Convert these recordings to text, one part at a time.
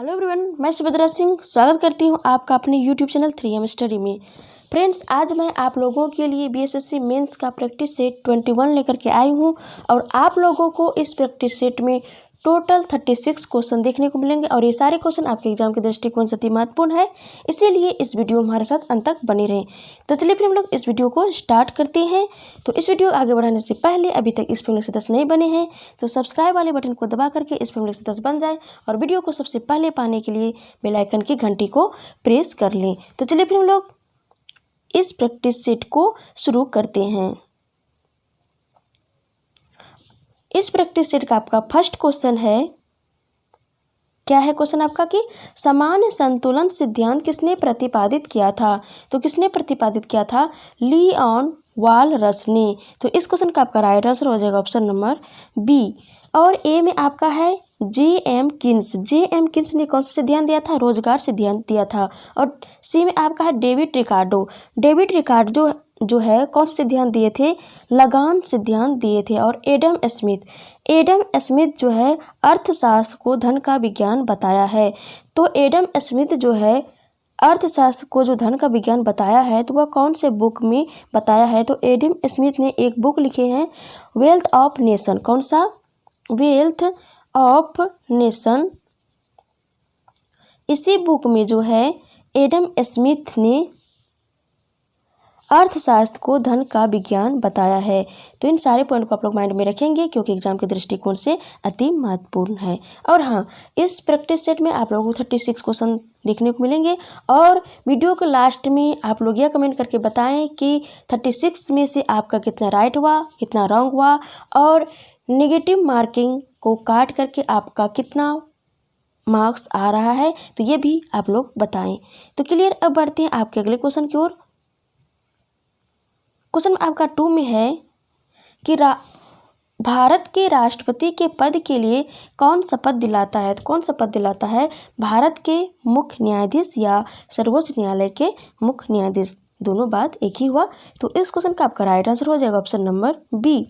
Hello everyone, मैं सुभद्रा सिंह स्वागत करती हूं आपका अपने यूट्यूब चैनल 3M स्टडी में। फ्रेंड्स, आज मैं आप लोगों के लिए बीएसएससी मेंस का प्रैक्टिस सेट 21 लेकर के आई हूं और आप लोगों को इस प्रैक्टिस सेट में टोटल 36 क्वेश्चन देखने को मिलेंगे और ये सारे क्वेश्चन आपके एग्जाम के दृष्टिकोण से अति महत्वपूर्ण है, इसीलिए इस वीडियो में हमारे साथ अंत तक बने रहें। तो चलिए फिर हम लोग इस वीडियो को स्टार्ट करते हैं। तो इस वीडियो आगे बढ़ाने से पहले अभी तक इस पर 10 नहीं बने हैं तो सब्सक्राइब वाले बटन को दबा करके इस पर 10 बन जाए और वीडियो को सबसे पहले पाने के लिए बेल आइकन की घंटी को प्रेस कर लें। तो चलिए फिर हम लोग इस प्रैक्टिस सेट को शुरू करते हैं। इस प्रैक्टिस सेट का आपका फर्स्ट क्वेश्चन है, क्या है क्वेश्चन आपका कि समान संतुलन सिद्धांत किसने प्रतिपादित किया था। तो किसने प्रतिपादित किया था? लियोन वालरस ने। तो इस क्वेश्चन का आपका राइट आंसर हो जाएगा ऑप्शन नंबर बी। और ए में आपका है J.M. किन्स। J.M. किन्स ने कौन सा सिद्धांत दिया था? रोजगार सिद्धांत दिया था। और सी में आपका है डेविड रिकार्डो। डेविड रिकार्डो जो है कौन से सिद्धांत दिए थे? लगान सिद्धांत दिए थे। और एडम स्मिथ जो है अर्थशास्त्र को धन का विज्ञान बताया है। तो एडम स्मिथ जो है अर्थशास्त्र को जो धन का विज्ञान बताया है तो वह कौन से बुक में बताया है? तो एडम स्मिथ ने एक बुक लिखे हैं वेल्थ ऑफ नेशन। कौन सा? Wealth of nation. इसी बुक में जो है एडम स्मिथ ने अर्थशास्त्र को धन का विज्ञान बताया है। तो इन सारे पॉइंट को आप लोग माइंड में रखेंगे क्योंकि एग्जाम के दृष्टिकोण से अति महत्वपूर्ण है। और हाँ, इस प्रैक्टिस सेट में आप लोगों को 36 क्वेश्चन देखने को मिलेंगे और वीडियो के लास्ट में आप लोग यह कमेंट करके बताएं कि 36 में से आपका कितना राइट हुआ, कितना रॉन्ग हुआ और नेगेटिव मार्किंग को काट करके आपका कितना मार्क्स आ रहा है, तो ये भी आप लोग बताएं। तो क्लियर, अब बढ़ते हैं आपके अगले क्वेश्चन की ओर। क्वेश्चन आपका 2 में है कि भारत के राष्ट्रपति के पद के लिए कौन शपथ दिलाता है? तो कौन शपथ दिलाता है? भारत के मुख्य न्यायाधीश या सर्वोच्च न्यायालय के मुख्य न्यायाधीश? दोनों बात एक ही हुआ। तो इस क्वेश्चन का आपका राइट आंसर हो जाएगा ऑप्शन नंबर बी।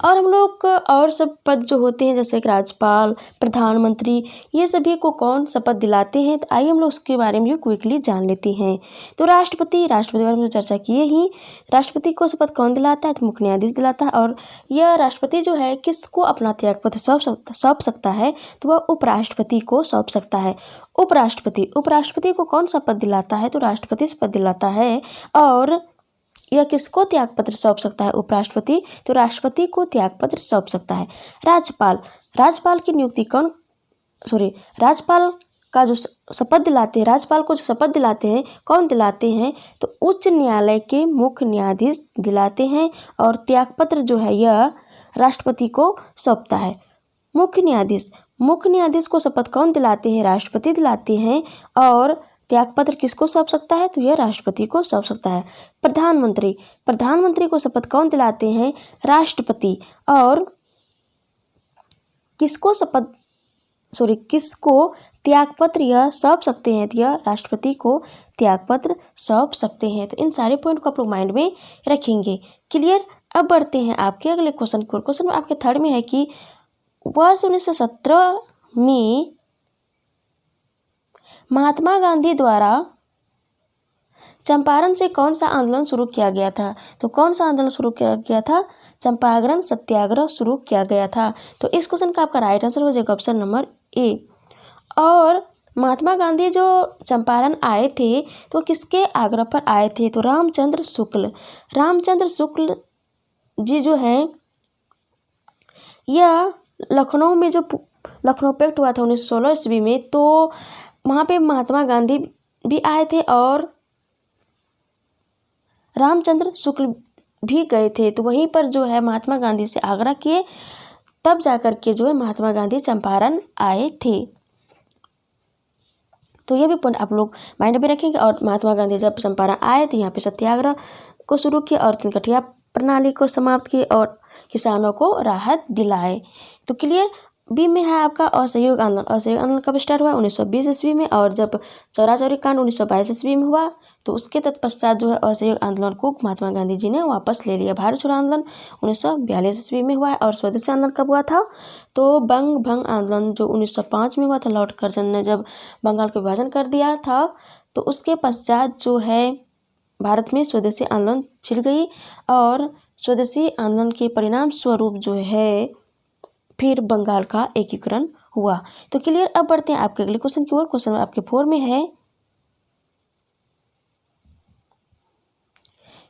और हम लोग और सब पद जो होते हैं जैसे कि राज्यपाल, प्रधानमंत्री, ये सभी को कौन शपथ दिलाते हैं? तो आइए हम लोग उसके बारे में क्विकली जान लेते हैं। तो राष्ट्रपति बारे में चर्चा किए ही। राष्ट्रपति को शपथ कौन दिलाता है? तो मुख्य न्यायाधीश दिलाता है। और यह राष्ट्रपति जो है किसको अपना त्यागपत्र सौंप सकता है? तो वह उपराष्ट्रपति को सौंप सकता है। उपराष्ट्रपति को कौन शपथ दिलाता है? तो राष्ट्रपति शपथ दिलाता है। और यह किसको त्यागपत्र सौंप सकता है? उपराष्ट्रपति। तो राष्ट्रपति को त्यागपत्र सौंप सकता है। राज्यपाल की नियुक्ति राज्यपाल का जो शपथ दिलाते हैं, राज्यपाल को जो शपथ दिलाते हैं कौन दिलाते हैं? तो उच्च न्यायालय के मुख्य न्यायाधीश दिलाते हैं। और त्यागपत्र जो है यह राष्ट्रपति को सौंपता है। मुख्य न्यायाधीश को शपथ कौन दिलाते हैं? राष्ट्रपति दिलाते हैं। और त्यागपत्र किसको सौंप सकता है? तो यह राष्ट्रपति को सौंप सकता है। प्रधानमंत्री को शपथ कौन दिलाते हैं? राष्ट्रपति। और किसको त्यागपत्र यह सौंप सकते हैं? तो यह राष्ट्रपति को त्यागपत्र सौंप सकते हैं। तो इन सारे पॉइंट को आप लोग माइंड में रखेंगे। क्लियर, अब बढ़ते हैं आपके अगले क्वेश्चन को। क्वेश्चन में आपके थर्ड में है कि वर्ष 1917 में महात्मा गांधी द्वारा चंपारण से कौन सा आंदोलन शुरू किया गया था? तो कौन सा आंदोलन शुरू किया गया था? चंपारण सत्याग्रह शुरू किया गया था। तो इस क्वेश्चन का आपका राइट आंसर हो जाएगा ऑप्शन नंबर ए। और महात्मा गांधी जो चंपारण आए थे तो किसके आग्रह पर आए थे? तो रामचंद्र शुक्ल जी जो है यह लखनऊ पैक्ट हुआ था 1916 ईस्वी में, तो वहाँ पे महात्मा गांधी भी आए थे और रामचंद्र शुक्ल भी गए थे। तो वहीं पर जो है महात्मा गांधी से आग्रह किए, तब जाकर के जो है महात्मा गांधी चंपारण आए थे। तो ये भी पॉइंट आप लोग माइंड में रखेंगे। और महात्मा गांधी जब चंपारण आए थे यहाँ पे सत्याग्रह को शुरू किया और तिनकठिया प्रणाली को समाप्त किए और किसानों को राहत दिलाए। तो क्लियर, बी में है आपका असहयोग आंदोलन। असहयोग आंदोलन कब स्टार्ट हुआ? 1920 ईस्वी में। और जब चौरा चौरी कांड 1922 ईस्वी में हुआ, तो उसके तत्पश्चात जो है असहयोग आंदोलन को महात्मा गांधी जी ने वापस ले लिया। भारत छोड़ो आंदोलन 1942 ईस्वी में हुआ है। और स्वदेशी आंदोलन कब हुआ था? तो बंग भंग आंदोलन जो 1905 में हुआ था, लॉर्ड कर्जन ने जब बंगाल का विभाजन कर दिया था, तो उसके पश्चात जो है भारत में स्वदेशी आंदोलन छिड़ गई। और स्वदेशी आंदोलन के परिणाम स्वरूप जो है फिर बंगाल का एकीकरण हुआ। तो क्लियर। अब बढ़ते हैं आपके अगले क्वेश्चन की ओर। क्वेश्चन आपके 4 में है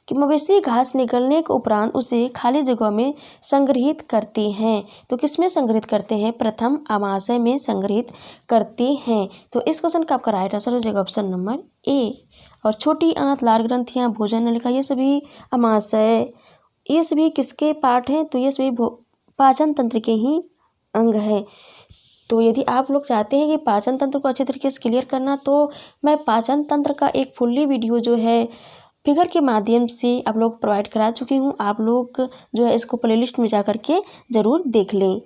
कि मवेशी घास निकलने के उपरांत उसे खाली जगह में संग्रहित करते हैं। तो किसमें संग्रहित करते हैं? प्रथम आमाशय में संग्रहित करते हैं। तो इस क्वेश्चन का आपका राइट आंसर हो जाएगा ऑप्शन नंबर ए। और छोटी आंत, लार ग्रंथियां, भोजन नलिका, ये सभी आमाशय, ये सभी किसके पार्ट हैं? तो ये सभी पाचन तंत्र के ही अंग है। तो यदि आप लोग चाहते हैं कि पाचन तंत्र को अच्छे तरीके से क्लियर करना, तो मैं पाचन तंत्र का एक फुल्ली वीडियो जो है फिगर के माध्यम से आप लोग प्रोवाइड करा चुकी हूँ। आप लोग जो है इसको प्लेलिस्ट में जा करके ज़रूर देख लें।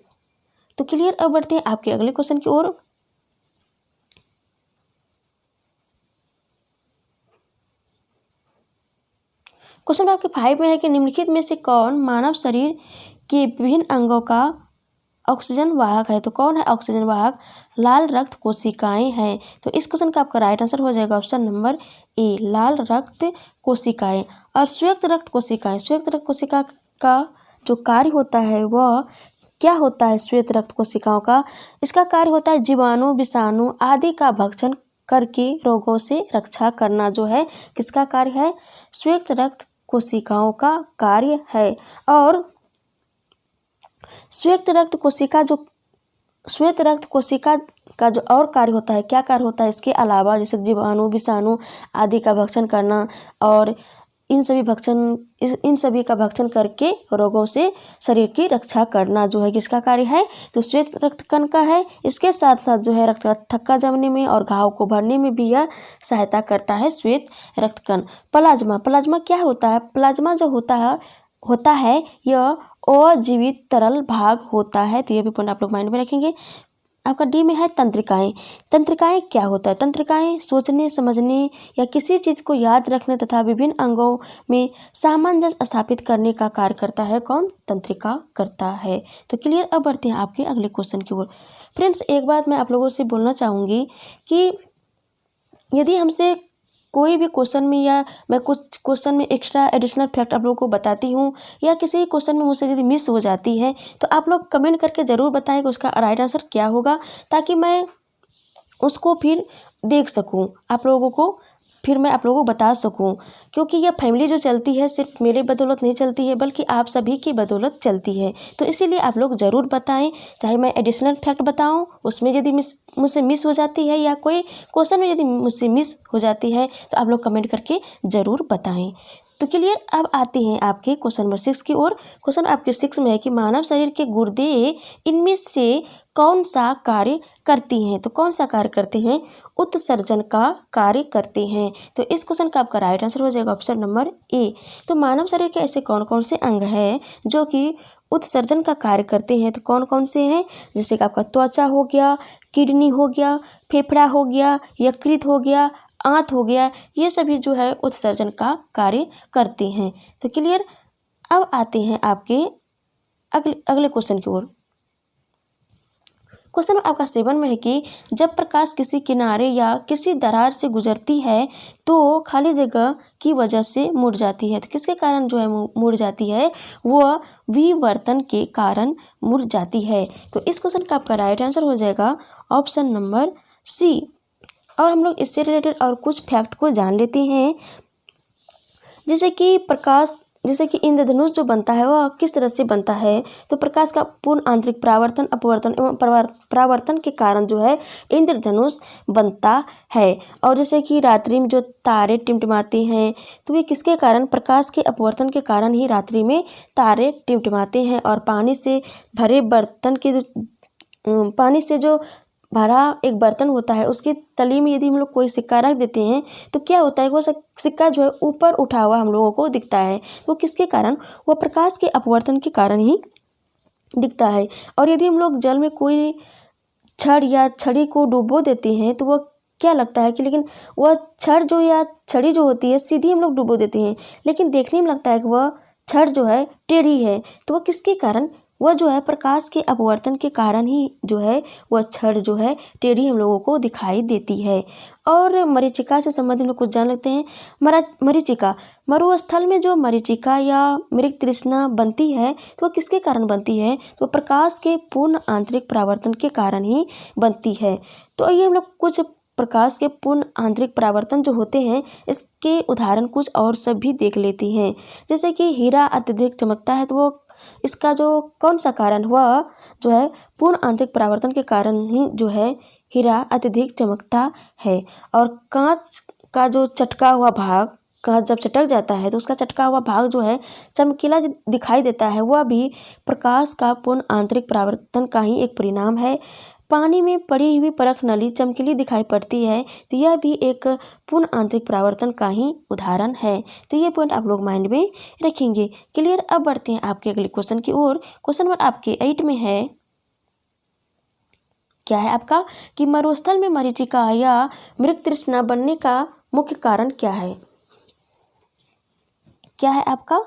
तो क्लियर। अब बढ़ते हैं आपके अगले क्वेश्चन की ओर। क्वेश्चन आपके 5 में है कि निम्नलिखित में से कौन मानव शरीर के विभिन्न अंगों का ऑक्सीजन वाहक है? तो कौन है ऑक्सीजन वाहक? लाल रक्त कोशिकाएं हैं। तो इस क्वेश्चन का आपका राइट आंसर हो जाएगा ऑप्शन नंबर ए, लाल रक्त कोशिकाएं। और श्वेत रक्त कोशिकाएं, श्वेत रक्त कोशिका का जो कार्य होता है वह क्या होता है? श्वेत रक्त कोशिकाओं का इसका कार्य होता है जीवाणु, विषाणु आदि का भक्षण करके रोगों से रक्षा करना। जो है किसका कार्य है? श्वेत रक्त कोशिकाओं का कार्य है। और श्वेत रक्त कोशिका का जो और कार्य होता है, क्या कार्य होता है इसके अलावा? जैसे जीवाणु, विषाणु आदि का भक्षण करना, और इन सभी का भक्षण करके रोगों से शरीर की रक्षा करना जो है किसका कार्य है? तो श्वेत रक्त कण का है। इसके साथ साथ जो है रक्त का थक्का जमने में और घाव को भरने में भी यह सहायता करता है श्वेत रक्त कण। प्लाज्मा, प्लाज्मा क्या होता है? प्लाज्मा जो होता है यह अजीवित तरल भाग होता है। तो ये भी पॉइंट आप लोग माइंड में रखेंगे। आपका डी में है तंत्रिकाएं। तंत्रिकाएं क्या होता है? तंत्रिकाएं सोचने, समझने या किसी चीज़ को याद रखने तथा विभिन्न अंगों में सामंजस्य स्थापित करने का कार्य करता है। कौन? तंत्रिका करता है। तो क्लियर। अब बढ़ते हैं आपके अगले क्वेश्चन की ओर। फ्रेंड्स, एक बात मैं आप लोगों से बोलना चाहूँगी कि यदि हमसे कोई भी क्वेश्चन में, या मैं कुछ क्वेश्चन में एक्स्ट्रा एडिशनल फैक्ट आप लोगों को बताती हूँ, या किसी क्वेश्चन में मुझसे यदि मिस हो जाती है, तो आप लोग कमेंट करके ज़रूर बताएं कि उसका राइट आंसर क्या होगा, ताकि मैं उसको फिर देख सकूँ, आप लोगों को फिर मैं आप लोगों को बता सकूं। क्योंकि यह फैमिली जो चलती है सिर्फ मेरे बदौलत नहीं चलती है, बल्कि आप सभी की बदौलत चलती है। तो इसीलिए आप लोग ज़रूर बताएं, चाहे मैं एडिशनल फैक्ट बताऊं, उसमें यदि मुझसे मिस हो जाती है, या कोई क्वेश्चन में यदि मुझसे मिस हो जाती है, तो आप लोग कमेंट करके ज़रूर बताएं। तो क्लियर। अब आते हैं आपके क्वेश्चन नंबर 6 की ओर। क्वेश्चन आपके 6 में है कि मानव शरीर के गुर्दे इनमें से कौन सा कार्य करती हैं? तो कौन सा कार्य करते हैं? उत्सर्जन का कार्य करते हैं। तो इस क्वेश्चन का आपका राइट आंसर हो जाएगा ऑप्शन नंबर ए। तो मानव शरीर के ऐसे कौन कौन से अंग हैं जो कि उत्सर्जन का कार्य करते हैं? तो कौन कौन से हैं? जैसे कि आपका त्वचा हो गया, किडनी हो गया, फेफड़ा हो गया, यकृत हो गया, आंत हो गया, ये सभी जो है उत्सर्जन का कार्य करते हैं। तो क्लियर। अब आते हैं आपके अगले क्वेश्चन की ओर। क्वेश्चन आपका 7 में है कि जब प्रकाश किसी किनारे या किसी दरार से गुजरती है तो खाली जगह की वजह से मुड़ जाती है। तो किसके कारण जो है मुड़ जाती है? वह विवर्तन के कारण मुड़ जाती है। तो इस क्वेश्चन का आपका राइट आंसर हो जाएगा ऑप्शन नंबर सी। और हम लोग इससे रिलेटेड और कुछ फैक्ट को जान लेते हैं। जैसे कि इंद्रधनुष जो बनता है वह किस तरह से बनता है? तो प्रकाश का पूर्ण आंतरिक परावर्तन, अपवर्तन एवं परावर्तन के कारण जो है इंद्रधनुष बनता है। और जैसे कि रात्रि में जो तारे टिमटिमाते हैं, तो ये किसके कारण? प्रकाश के अपवर्तन के कारण ही रात्रि में तारे टिमटिमाते हैं। और पानी से जो भरा एक बर्तन होता है, उसकी तली में यदि हम लोग कोई सिक्का रख देते हैं, तो क्या होता है? वो सिक्का जो है ऊपर उठा हुआ हम लोगों को दिखता है। वो किसके कारण? वो प्रकाश के अपवर्तन के कारण ही दिखता है। और यदि हम लोग जल में कोई छड़ या छड़ी को डुबो देते हैं तो वह क्या लगता है कि, लेकिन वह छड़ जो या छड़ी जो होती है सीधी हम लोग डुबो देते हैं, लेकिन देखने में लगता है कि वह छड़ जो है टेढ़ी है। तो वह किसके कारण, वह जो है प्रकाश के अपवर्तन के कारण ही जो है वह छड़ जो है टेढ़ी हम लोगों को दिखाई देती है। और मरीचिका से संबंधित लोग कुछ जान लेते हैं। मरीचिका, मरुस्थल में जो मरीचिका या मृग तृष्णा बनती है तो वह किसके कारण बनती है, तो प्रकाश के पूर्ण आंतरिक परावर्तन के कारण ही बनती है। तो ये हम लोग कुछ प्रकाश के पूर्ण आंतरिक परावर्तन जो होते हैं इसके उदाहरण कुछ और सब भी देख लेती हैं। जैसे कि हीरा अत्यधिक चमकता है तो वो इसका जो कौन सा कारण हुआ, जो है पूर्ण आंतरिक परावर्तन के कारण ही जो है हीरा अत्यधिक चमकता है। और कांच का जो चटका हुआ भाग, कांच जब चटक जाता है तो उसका चटका हुआ भाग जो है चमकीला दिखाई देता है, वह भी प्रकाश का पूर्ण आंतरिक परावर्तन का ही एक परिणाम है। पानी में पड़ी हुई परख नली चमकीली दिखाई पड़ती है तो यह भी एक पूर्ण आंतरिक परावर्तन का ही उदाहरण है। तो ये पॉइंट आप लोग माइंड में रखेंगे। क्लियर। अब बढ़ते हैं आपके अगले क्वेश्चन की ओर। क्वेश्चन नंबर आपके 8 में है, क्या है आपका, कि मरुस्थल में मरीचिका या मृग तृष्णा बनने का मुख्य कारण क्या है। क्या है आपका,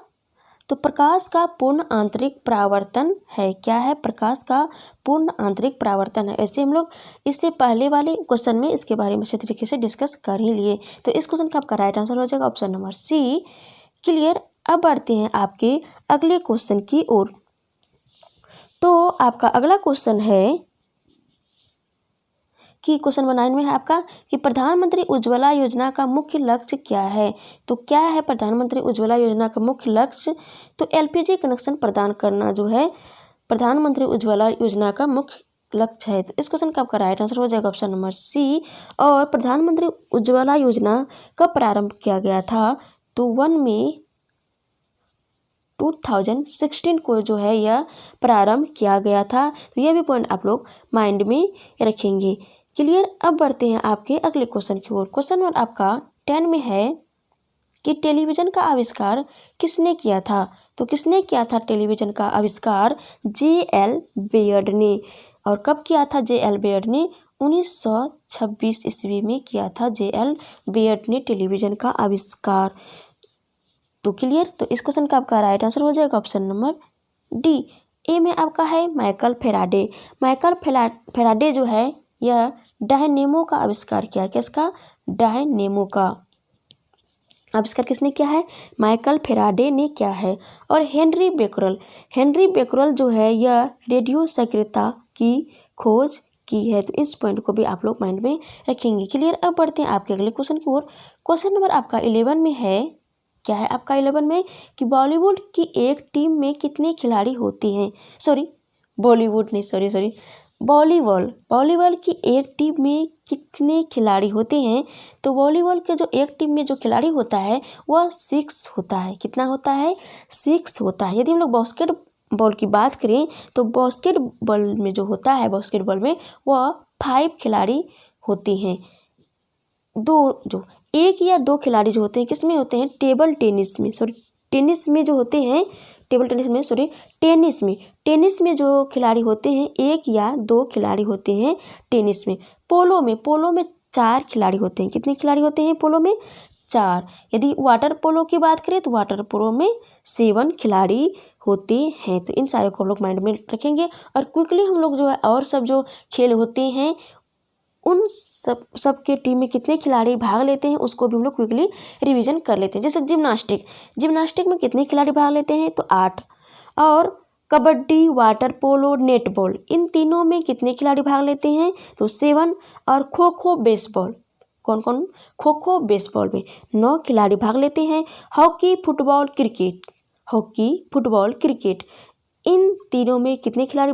तो प्रकाश का पूर्ण आंतरिक परावर्तन है। क्या है, प्रकाश का पूर्ण आंतरिक परावर्तन है। ऐसे हम लोग इससे पहले वाले क्वेश्चन में इसके बारे में अच्छे तरीके से डिस्कस कर ही लिए। तो इस क्वेश्चन का आपका राइट आंसर हो जाएगा ऑप्शन नंबर सी। क्लियर। अब बढ़ते हैं आपके अगले क्वेश्चन की ओर। तो आपका अगला क्वेश्चन है कि क्वेश्चन नंबर 9 में है आपका कि प्रधानमंत्री उज्ज्वला योजना का मुख्य लक्ष्य क्या है। तो क्या है प्रधानमंत्री उज्ज्वला योजना का मुख्य लक्ष्य, तो एलपीजी कनेक्शन प्रदान करना जो है प्रधानमंत्री उज्ज्वला योजना का मुख्य लक्ष्य है। तो इस क्वेश्चन का आपका राइट आंसर हो जाएगा ऑप्शन नंबर सी। और प्रधानमंत्री उज्ज्वला योजना कब प्रारंभ किया गया था, तो 1 मई 2016 को जो है यह प्रारंभ किया गया था। तो यह भी पॉइंट आप लोग माइंड में रखेंगे। क्लियर। अब बढ़ते हैं आपके अगले क्वेश्चन की ओर। क्वेश्चन नंबर आपका 10 में है कि टेलीविज़न का आविष्कार किसने किया था। तो किसने किया था टेलीविज़न का आविष्कार, जे.एल. बेयर्ड ने। और कब किया था जे.एल. बेयर्ड ने, 1926 ईस्वी में किया था जे.एल. बेयर्ड ने टेलीविज़न का आविष्कार। तो क्लियर। तो इस क्वेश्चन का आपका राइट आंसर हो जाएगा ऑप्शन नंबर डी। ए में आपका है माइकल फेराडे। माइकल फेराडे जो है यह डायनेमो का आविष्कार किया। किसका, डायनेमो का आविष्कार किसने किया है, माइकल फेराडे ने किया है। और हेनरी बेकरल जो है यह रेडियो सक्रियता की खोज की है। तो इस पॉइंट को भी आप लोग माइंड में रखेंगे। क्लियर। अब बढ़ते हैं आपके अगले क्वेश्चन की ओर। क्वेश्चन नंबर आपका 11 में है, क्या है आपका 11 में, कि बॉलीवुड की एक टीम में कितने खिलाड़ी होते हैं। वॉलीबॉल की एक टीम में कितने खिलाड़ी होते हैं। तो वॉलीबॉल के जो एक टीम में जो खिलाड़ी होता है वह 6 होता है। कितना होता है, 6 होता है। यदि हम लोग बास्केटबॉल की बात करें तो बास्केटबॉल में जो होता है, बास्केटबॉल में वह 5 खिलाड़ी होते हैं। एक या दो खिलाड़ी जो होते हैं किस में होते हैं, टेनिस में जो खिलाड़ी होते हैं, एक या दो खिलाड़ी होते हैं टेनिस में। पोलो में 4 खिलाड़ी होते हैं। कितने खिलाड़ी होते हैं पोलो में, 4। यदि वाटर पोलो की बात करें तो वाटर पोलो में 7 खिलाड़ी होते हैं। तो इन सारे को हम लोग माइंड में रखेंगे। और क्विकली हम लोग जो है और सब जो खेल होते हैं उन सब के टीम में कितने खिलाड़ी भाग लेते हैं उसको भी हम लोग क्विकली रिवीजन कर लेते हैं। जैसे जिम्नास्टिक में कितने खिलाड़ी भाग लेते हैं, तो 8। और कबड्डी, वाटर पोलो, नेटबॉल, इन तीनों में कितने खिलाड़ी भाग लेते हैं, तो 7। और खो-खो बेसबॉल में 9 खिलाड़ी भाग लेते हैं। हॉकी, फुटबॉल, क्रिकेट, इन तीनों में कितने खिलाड़ी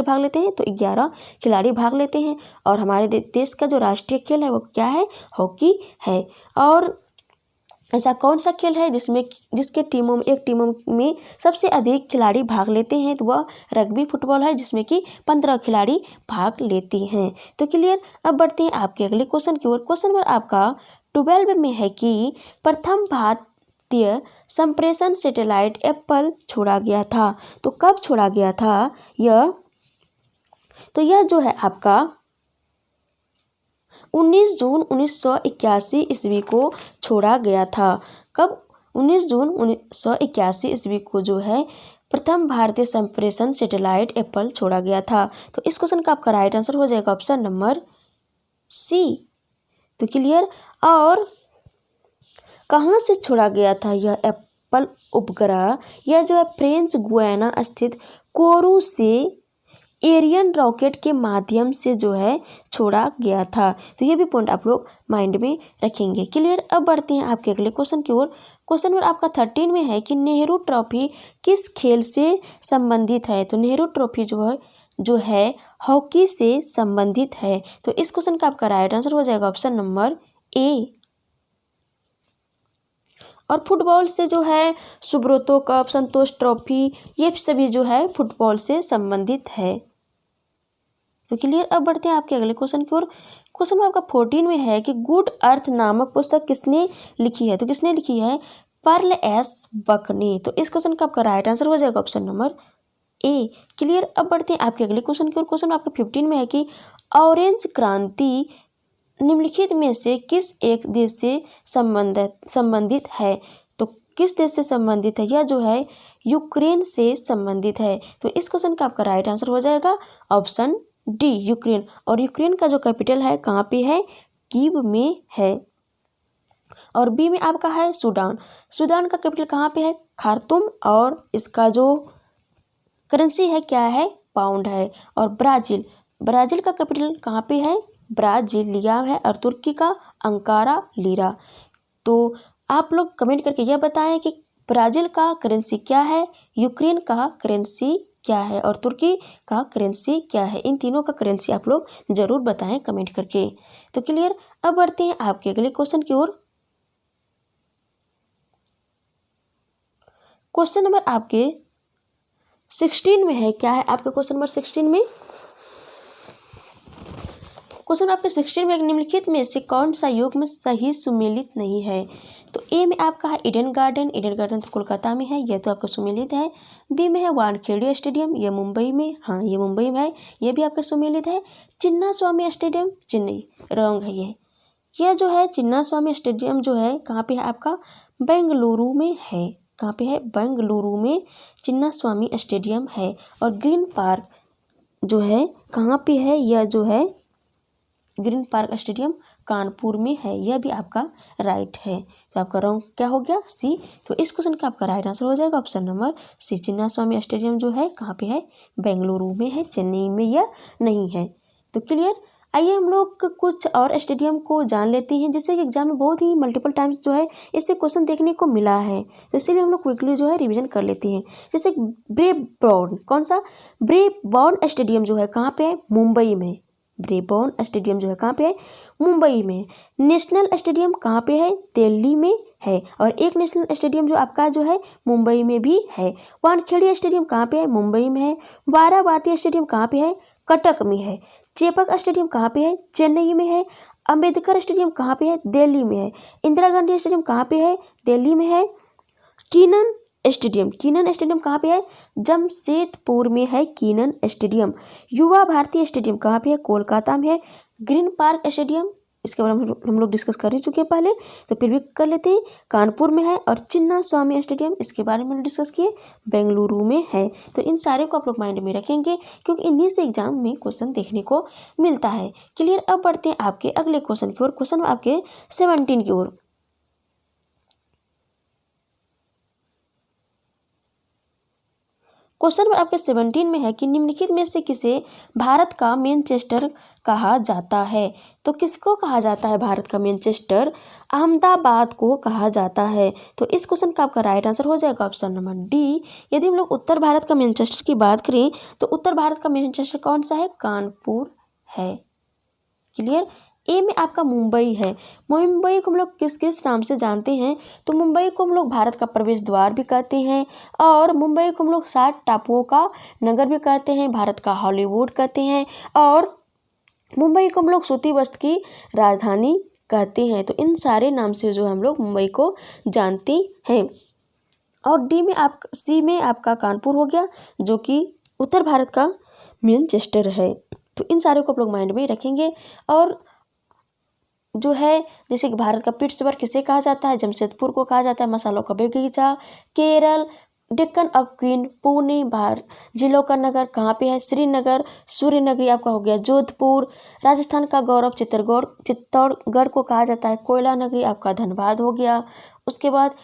भाग लेते हैं, तो 11 खिलाड़ी भाग लेते हैं। और हमारे देश का जो राष्ट्रीय खेल है वो क्या है, हॉकी है। और ऐसा कौन सा खेल है जिसके टीमों में सबसे अधिक खिलाड़ी भाग लेते हैं, तो वह रग्बी फुटबॉल है जिसमें कि 15 खिलाड़ी भाग लेते हैं। तो क्लियर। अब बढ़ते हैं आपके अगले क्वेश्चन की ओर। क्वेश्चन नंबर आपका 12 में है कि प्रथम भारतीय भारतीय संप्रेषण सैटेलाइट एप्पल छोड़ा गया था। तो कब छोड़ा गया था यह जो है आपका 19 जून 1981 ईस्वी को छोड़ा गया था। कब? 19 जून 1981 ईस्वी को जो है प्रथम भारतीय संप्रेषण सैटेलाइट एप्पल छोड़ा गया था। तो इस क्वेश्चन का आपका राइट आंसर हो जाएगा ऑप्शन नंबर सी। तो क्लियर। और कहाँ से छोड़ा गया था यह एप्पल उपग्रह? यह जो है फ्रेंच गुयाना स्थित कोरू से एरियन रॉकेट के माध्यम से जो है छोड़ा गया था। तो ये भी पॉइंट आप लोग माइंड में रखेंगे। क्लियर। अब बढ़ते हैं आपके अगले क्वेश्चन की ओर। क्वेश्चन नंबर आपका 13 में है कि नेहरू ट्रॉफी किस खेल से संबंधित है? तो नेहरू ट्रॉफी जो है हॉकी से संबंधित है। तो इस क्वेश्चन का आपका राइट आंसर हो जाएगा ऑप्शन नंबर ए। और फुटबॉल से जो है सुब्रतो कप, संतोष ट्रॉफी, ये सभी जो है फुटबॉल से संबंधित है। तो क्लियर। अब बढ़ते हैं आपके अगले क्वेश्चन की ओर। क्वेश्चन आपका 14 में है कि गुड अर्थ नामक पुस्तक किसने लिखी है? तो किसने लिखी है? पर्ल एस बक ने। तो इस क्वेश्चन का आपका राइट आंसर हो जाएगा ऑप्शन नंबर ए। क्लियर। अब बढ़ते हैं आपके अगले क्वेश्चन की ओर। क्वेश्चन आपका 15 में है कि ऑरेंज क्रांति निम्नलिखित में से किस एक देश से संबंधित है? तो किस देश से संबंधित है? यह जो है यूक्रेन से संबंधित है। तो इस क्वेश्चन का आपका राइट आंसर हो जाएगा ऑप्शन डी, यूक्रेन। और यूक्रेन का जो कैपिटल है कहाँ पे है? कीव में है। और बी में आपका है सूडान। सूडान का कैपिटल कहाँ पे है? खार्तूम। और इसका जो करेंसी है क्या है? पाउंड है। और ब्राज़ील का कैपिटल कहाँ पे है? ब्राजीलिया है। और तुर्की का अंकारा लीरा। तो आप लोग कमेंट करके यह बताएं कि ब्राज़ील का करेंसी क्या है, यूक्रेन का करेंसी क्या है और तुर्की का करेंसी क्या है। इन तीनों का करेंसी आप लोग जरूर बताएं कमेंट करके। तो क्लियर। अब बढ़ते हैं आपके अगले क्वेश्चन की ओर। क्वेश्चन नंबर आपके 16 में है। क्या है आपके क्वेश्चन नंबर 16 में? क्वेश्चन आपके 16 में निम्नलिखित में से कौन सा युग में सही सुमेलित नहीं है? तो ए में आपका है ईडन गार्डन तो कोलकाता में है, यह तो आपका सुमेलित है। बी में है वानखेड़े स्टेडियम, यह मुंबई में, हाँ ये मुंबई में है, यह भी आपका सुमेलित है। चिन्ना स्वामी स्टेडियम चेन्नई, रॉन्ग है यह जो है चिन्ना स्वामी स्टेडियम जो है कहाँ पे है आपका? बेंगलुरु में है। कहाँ पे है? बेंगलुरु में चिन्ना स्वामी स्टेडियम है। और ग्रीन पार्क जो है कहाँ पे है? यह जो है ग्रीन पार्क स्टेडियम कानपुर में है, यह भी आपका राइट है। तो आपका रॉन्ग क्या हो गया? सी। तो इस क्वेश्चन का आपका राइट आंसर हो जाएगा ऑप्शन नंबर सी। चिन्ना स्वामी स्टेडियम जो है कहाँ पे है? बेंगलुरु में है, चेन्नई में यह नहीं है। तो क्लियर। आइए हम लोग कुछ और स्टेडियम को जान लेते हैं, जिससे कि एग्जाम में बहुत ही मल्टीपल टाइम्स जो है इससे क्वेश्चन देखने को मिला है। तो इसीलिए हम लोग क्विकली जो है रिवीजन कर लेते हैं। जैसे ब्रेबॉर्न, कौन सा? ब्रेबॉर्न स्टेडियम जो है कहाँ पे है? मुंबई में। ब्रेबॉर्न स्टेडियम जो है कहाँ पे है? मुंबई में। नेशनल स्टेडियम कहाँ पे है? दिल्ली में है। और एक नेशनल स्टेडियम जो आपका जो है मुंबई में भी है। वानखेड़े स्टेडियम कहाँ पे है? मुंबई में है। बाराबाती स्टेडियम कहाँ पे है? कटक में है। चेपक स्टेडियम कहाँ पे है? चेन्नई में है। अंबेडकर स्टेडियम कहाँ पे है? दिल्ली में है। इंदिरा गांधी स्टेडियम कहाँ पे है? दिल्ली में है। कीनन स्टेडियम कहाँ पे है? जमशेदपुर में है कीनन स्टेडियम। युवा भारती स्टेडियम कहाँ पे है? कोलकाता में है। ग्रीन पार्क स्टेडियम इसके बारे में हम लोग डिस्कस कर ही चुके हैं पहले, तो फिर भी कर लेते हैं। कानपुर में है। और चिन्ना स्वामी स्टेडियम इसके बारे में डिस्कस किए, बेंगलुरु में है। तो इन सारे को आप लोग माइंड में रखेंगे क्योंकि इन्हीं से एग्जाम में क्वेश्चन देखने को मिलता है। क्लियर। अब बढ़ते हैं आपके अगले क्वेश्चन की ओर। क्वेश्चन आपके 17 की ओर। क्वेश्चन नंबर आपके 17 में है कि निम्नलिखित में से किसे भारत का मैनचेस्टर कहा जाता है? तो किसको कहा जाता है भारत का मैनचेस्टर? अहमदाबाद को कहा जाता है। तो इस क्वेश्चन का आपका राइट आंसर हो जाएगा ऑप्शन नंबर डी। यदि हम लोग उत्तर भारत का मैनचेस्टर की बात करें तो उत्तर भारत का मैनचेस्टर कौन सा है? कानपुर है। क्लियर। ए में आपका मुंबई है। मुंबई को हम लोग किस किस नाम से जानते हैं? तो मुंबई को हम लोग भारत का प्रवेश द्वार भी कहते हैं, और मुंबई को हम लोग 7 टापुओं का नगर भी कहते हैं, भारत का हॉलीवुड कहते हैं, और मुंबई को हम लोग सूती वस्त्र की राजधानी कहते हैं। तो इन सारे नाम से जो हम लोग मुंबई को जानते हैं। और सी में आपका कानपुर हो गया, जो कि उत्तर भारत का मैनचेस्टर है। तो इन सारे को आप लोग माइंड में रखेंगे। और जो है जैसे कि भारत का पिट्सबर्ग किसे कहा जाता है, जमशेदपुर को कहा जाता है मसालों का बगीचा। केरल डेक्कन ऑफ क्वीन, पुणे जिलों का नगर कहाँ पे है, श्रीनगर। सूर्यनगरी आपका हो गया जोधपुर। राजस्थान का गौरव चित्तौड़गढ़ को कहा जाता है। कोयला नगरी आपका धनबाद हो गया। उसके बाद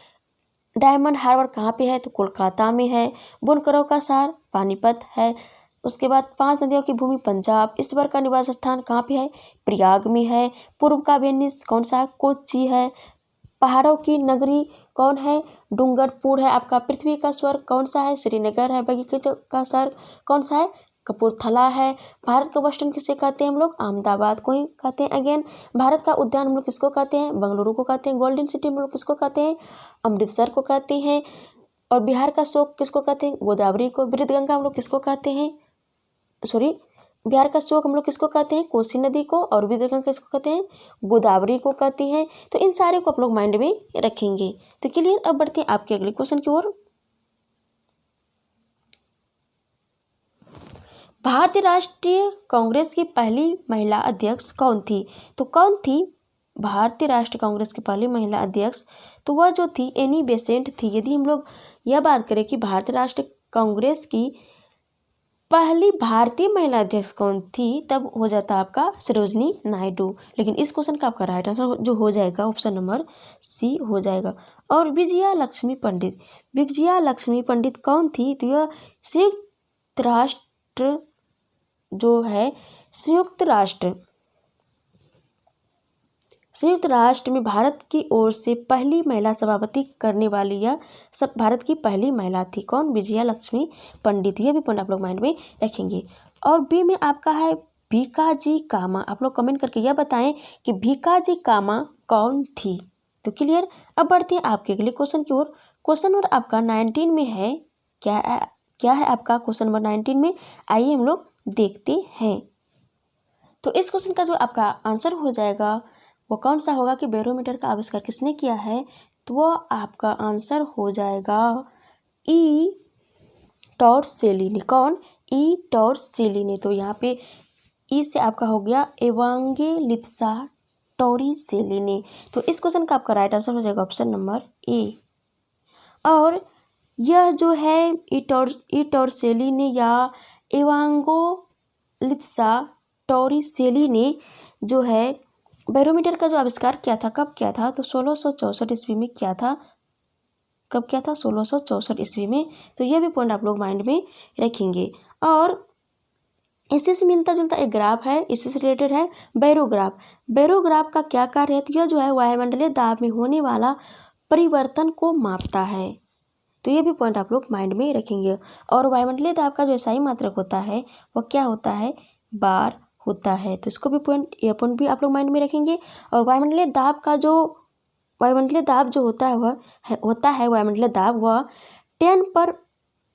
डायमंड हार्बर कहाँ पे है, तो कोलकाता में है। बुनकरों का शहर पानीपत है। उसके बाद 5 नदियों की भूमि पंजाब। ईश्वर का निवास स्थान कहाँ पे है, प्रयाग में है। पूर्व का वेनिस कौन सा है, कोच्चि है। पहाड़ों की नगरी कौन है, डूंगरपुर है। आपका पृथ्वी का स्वर्ग कौन सा है, श्रीनगर है। बगीचे का स्वर्ग कौन सा है, कपूरथला है। भारत का वेस्टर्न किसे कहते हैं हम लोग, अहमदाबाद को ही कहते हैं। अगेन भारत का उद्यान हम लोग किसको कहते हैं, बेंगलुरु को कहते हैं। गोल्डन सिटी हम लोग किसको कहते हैं, अमृतसर को कहते हैं। और बिहार का शोक किसको कहते हैं, गोदावरी को। वृद्धगंगा हम लोग किसको कहते हैं, बिहार का शोक हम लोग किसको कहते हैं, कोसी नदी को। और विदर्भ किसको कहते हैं, गोदावरी को कहती हैं। तो इन सारे को आप लोग माइंड में रखेंगे। तो क्लियर। अब बढ़ते हैं आपके अगले क्वेश्चन की ओर। भारतीय राष्ट्रीय कांग्रेस की पहली महिला अध्यक्ष कौन थी, तो कौन थी भारतीय राष्ट्रीय कांग्रेस की पहली महिला अध्यक्ष, तो वह जो थी एनी बेसेंट थी। यदि हम लोग यह बात करें कि भारतीय राष्ट्रीय कांग्रेस की पहली भारतीय महिला अध्यक्ष कौन थी, तब हो जाता आपका सरोजनी नायडू। लेकिन इस क्वेश्चन का आपका राइट आंसर जो हो जाएगा ऑप्शन नंबर सी हो जाएगा। और विजया लक्ष्मी पंडित कौन थी, तो यह संयुक्त राष्ट्र में भारत की ओर से पहली महिला सभापति करने वाली यह सब भारत की पहली महिला थी। कौन, विजया लक्ष्मी पंडित। यह भी पॉइंट आप लोग माइंड में रखेंगे। और बी में आपका है भीकाजी कामा। आप लोग कमेंट करके यह बताएं कि भीकाजी कामा कौन थी। तो क्लियर। अब बढ़ते हैं आपके अगले क्वेश्चन की ओर। क्वेश्चन नंबर आपका 19 में है। क्या है आपका क्वेश्चन नंबर 19 में, आइए हम लोग देखते हैं। तो इस क्वेश्चन का जो आपका आंसर हो जाएगा वो कौन सा होगा कि बैरोमीटर का आविष्कार किसने किया है, तो वो आपका आंसर हो जाएगा ई टॉर्सिलीनी। कौन, ई टॉर्सिलीनी। तो यहाँ पे ई से आपका हो गया एवांगेलित्सा टॉर्सिलीनी। तो इस क्वेश्चन का आपका राइट आंसर हो जाएगा ऑप्शन नंबर ए। और यह जो है ई टॉर्सिलीनी या एवांगेलित्सा टॉर्सिलीनी जो है बैरोमीटर का जो आविष्कार किया था, कब किया था, तो 1664 ईस्वी में किया था। कब किया था, 1664 ईस्वी में। तो यह भी पॉइंट आप लोग माइंड में रखेंगे। और इसी से मिलता जुलता एक ग्राफ है, इससे रिलेटेड है बैरोग्राफ। बैरोग्राफ का क्या कार्य है, तो यह जो है वायुमंडलीय दाब में होने वाला परिवर्तन को मापता है। तो ये भी पॉइंट आप लोग माइंड में रखेंगे। और वायुमंडलीय दाब का जो SI मात्रक होता है वह क्या होता है, बार होता है। तो इसको भी यह पॉइंट भी आप लोग माइंड में रखेंगे। और वायुमंडलीय दाब जो होता है वह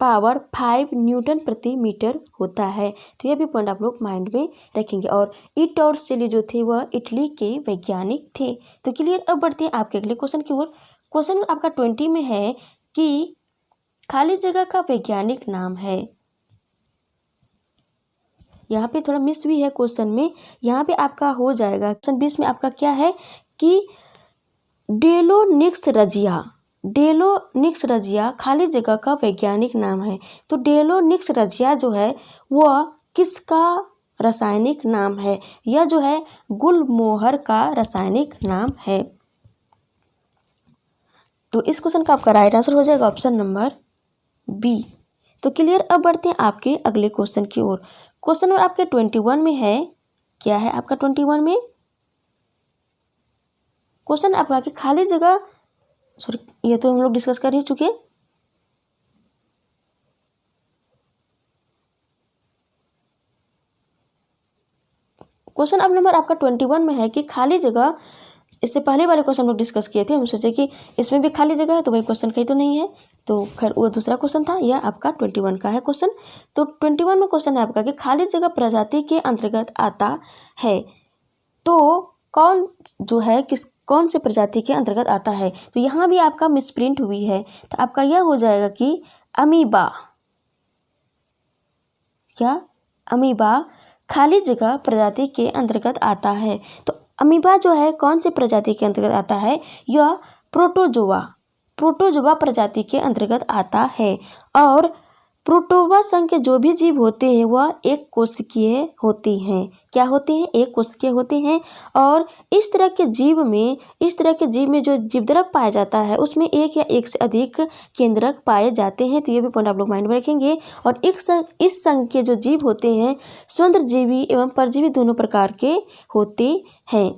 10⁵ न्यूटन प्रति मीटर होता है। तो यह भी पॉइंट आप लोग माइंड में रखेंगे। और ई टॉर्सिलीनी जो थे वह इटली के वैज्ञानिक थे। तो क्लियर। अब बढ़ते हैं आपके अगले क्वेश्चन की ओर। क्वेश्चन आपका 20 में है कि खाली जगह का वैज्ञानिक नाम है। यहाँ पे थोड़ा मिस भी है क्वेश्चन में, यहाँ पे आपका हो जाएगा क्वेश्चन 20 में आपका क्या है कि डेलोनिक्स रजिया खाली जगह का वैज्ञानिक नाम है। तो डेलोनिक्स रजिया जो है वह किसका रासायनिक नाम है, यह जो है गुलमोहर का रासायनिक नाम है। तो इस क्वेश्चन का आपका राइट आंसर हो जाएगा ऑप्शन नंबर बी। तो क्लियर। अब बढ़ते हैं आपके अगले क्वेश्चन की ओर। क्वेश्चन नंबर आपके 21 में है। क्या है आपका 21 में क्वेश्चन आपका कि खाली जगह, सॉरी ये तो हम लोग डिस्कस कर ही चुके। क्वेश्चन अब नंबर आपका 21 में है कि खाली जगह, इससे पहले वाले क्वेश्चन हम लोग डिस्कस किए थे। हम सोचे कि इसमें भी खाली जगह है तो वही क्वेश्चन कहीं तो नहीं है, तो खैर वो दूसरा क्वेश्चन था। यह आपका 21 का है क्वेश्चन। तो 21 में क्वेश्चन है आपका कि खाली जगह प्रजाति के अंतर्गत आता है तो कौन जो है कौन से प्रजाति के अंतर्गत आता है। तो यहाँ भी आपका मिसप्रिंट हुई है, तो आपका यह हो जाएगा कि अमीबा। क्या? अमीबा खाली जगह प्रजाति के अंतर्गत आता है। तो अमीबा जो है कौन से प्रजाति के अंतर्गत आता है? यह प्रोटोजोआ प्रजाति के अंतर्गत आता है। और प्रोटोजोआ संघ के जो भी जीव होते हैं वह एक कोशिकीय होते हैं। क्या होते हैं? एक कोशिकीय होते हैं। और इस तरह के जीव में जो जीवद्रव पाया जाता है उसमें एक या एक से अधिक केंद्रक पाए जाते हैं। तो ये भी पॉइंट आप लोग माइंड में रखेंगे। और इस संघ के जो जीव होते हैं स्वतंत्रजीवी एवं परजीवी दोनों प्रकार के होते हैं।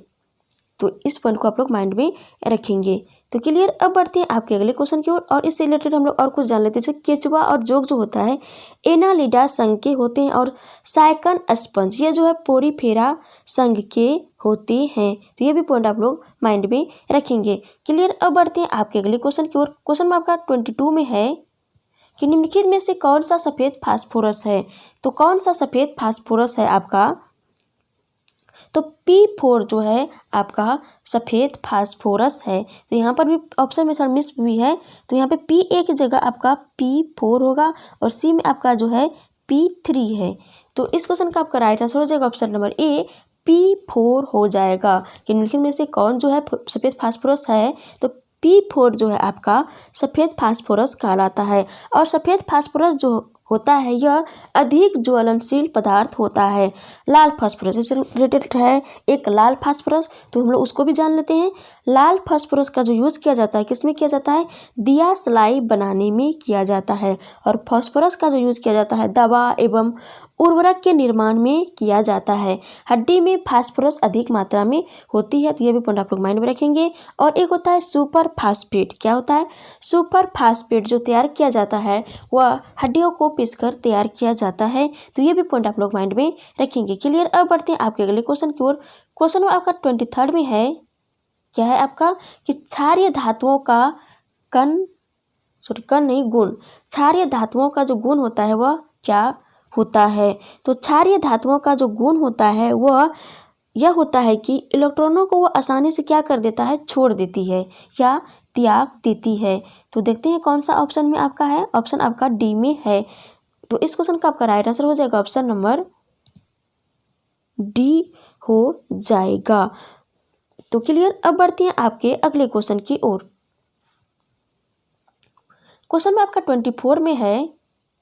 तो इस पॉइंट को आप लोग माइंड में रखेंगे। तो क्लियर। अब बढ़ते हैं आपके अगले क्वेश्चन की ओर और इससे रिलेटेड हम लोग और कुछ जान लेते हैं। जैसे केचुआ और जोग जो होता है एनालिडा संघ के होते हैं और साइकन स्पंज ये जो है पोरीफेरा संघ के होते हैं। तो ये भी पॉइंट आप लोग माइंड में रखेंगे। क्लियर। अब बढ़ते हैं आपके अगले क्वेश्चन की ओर। क्वेश्चन में आपका 22 में है कि निम्नलिखित में से कौन सा सफ़ेद फास्फोरस है। तो कौन सा सफ़ेद फास्फोरस है आपका? तो P4 जो है आपका सफ़ेद फास्फोरस है। तो यहाँ पर भी ऑप्शन में थोड़ा मिस भी है, तो यहाँ पे P1 की जगह आपका P4 होगा और C में आपका जो है P3 है। तो इस क्वेश्चन का आपका राइट आंसर हो जाएगा ऑप्शन नंबर ए P4 हो जाएगा। कि निम्नलिखित में से कौन जो है सफ़ेद फास्फोरस है? तो P4 जो है आपका सफ़ेद फास्फोरस कहलाता है। और सफ़ेद फास्फोरस जो होता है यह अधिक ज्वलनशील पदार्थ होता है। लाल फास्फोरस इससे रिलेटेड है एक लाल फास्फोरस, तो हम लोग उसको भी जान लेते हैं। लाल फास्फोरस का जो यूज़ किया जाता है किसमें किया जाता है? दिया सलाई बनाने में किया जाता है। और फास्फोरस का जो यूज़ किया जाता है दवा एवं उर्वरक के निर्माण में किया जाता है। हड्डी में फास्फोरस अधिक मात्रा में होती है। तो ये भी पॉइंट आप लोग माइंड में रखेंगे। और एक होता है सुपर फास्फेट। क्या होता है? सुपर फास्फेट जो तैयार किया जाता है वह हड्डियों को पीसकर तैयार किया जाता है। तो ये भी पॉइंट आप लोग माइंड में रखेंगे। क्लियर। अब बढ़ते हैं आपके अगले क्वेश्चन की ओर। क्वेश्चन में आपका 23 में है, क्या है आपका? कि क्षारीय धातुओं का गुण। क्षारीय धातुओं का जो गुण होता है वह क्या होता है? तो क्षारीय धातुओं का जो गुण होता है वह यह होता है कि इलेक्ट्रॉनों को वह आसानी से क्या कर देता है? छोड़ देती है या त्याग देती है। तो देखते हैं कौन सा ऑप्शन में आपका है। ऑप्शन आपका डी में है। तो इस क्वेश्चन का आपका राइट आंसर हो जाएगा ऑप्शन नंबर डी हो जाएगा। तो क्लियर। अब बढ़ते हैं आपके अगले क्वेश्चन की ओर। क्वेश्चन में आपका 24 में है,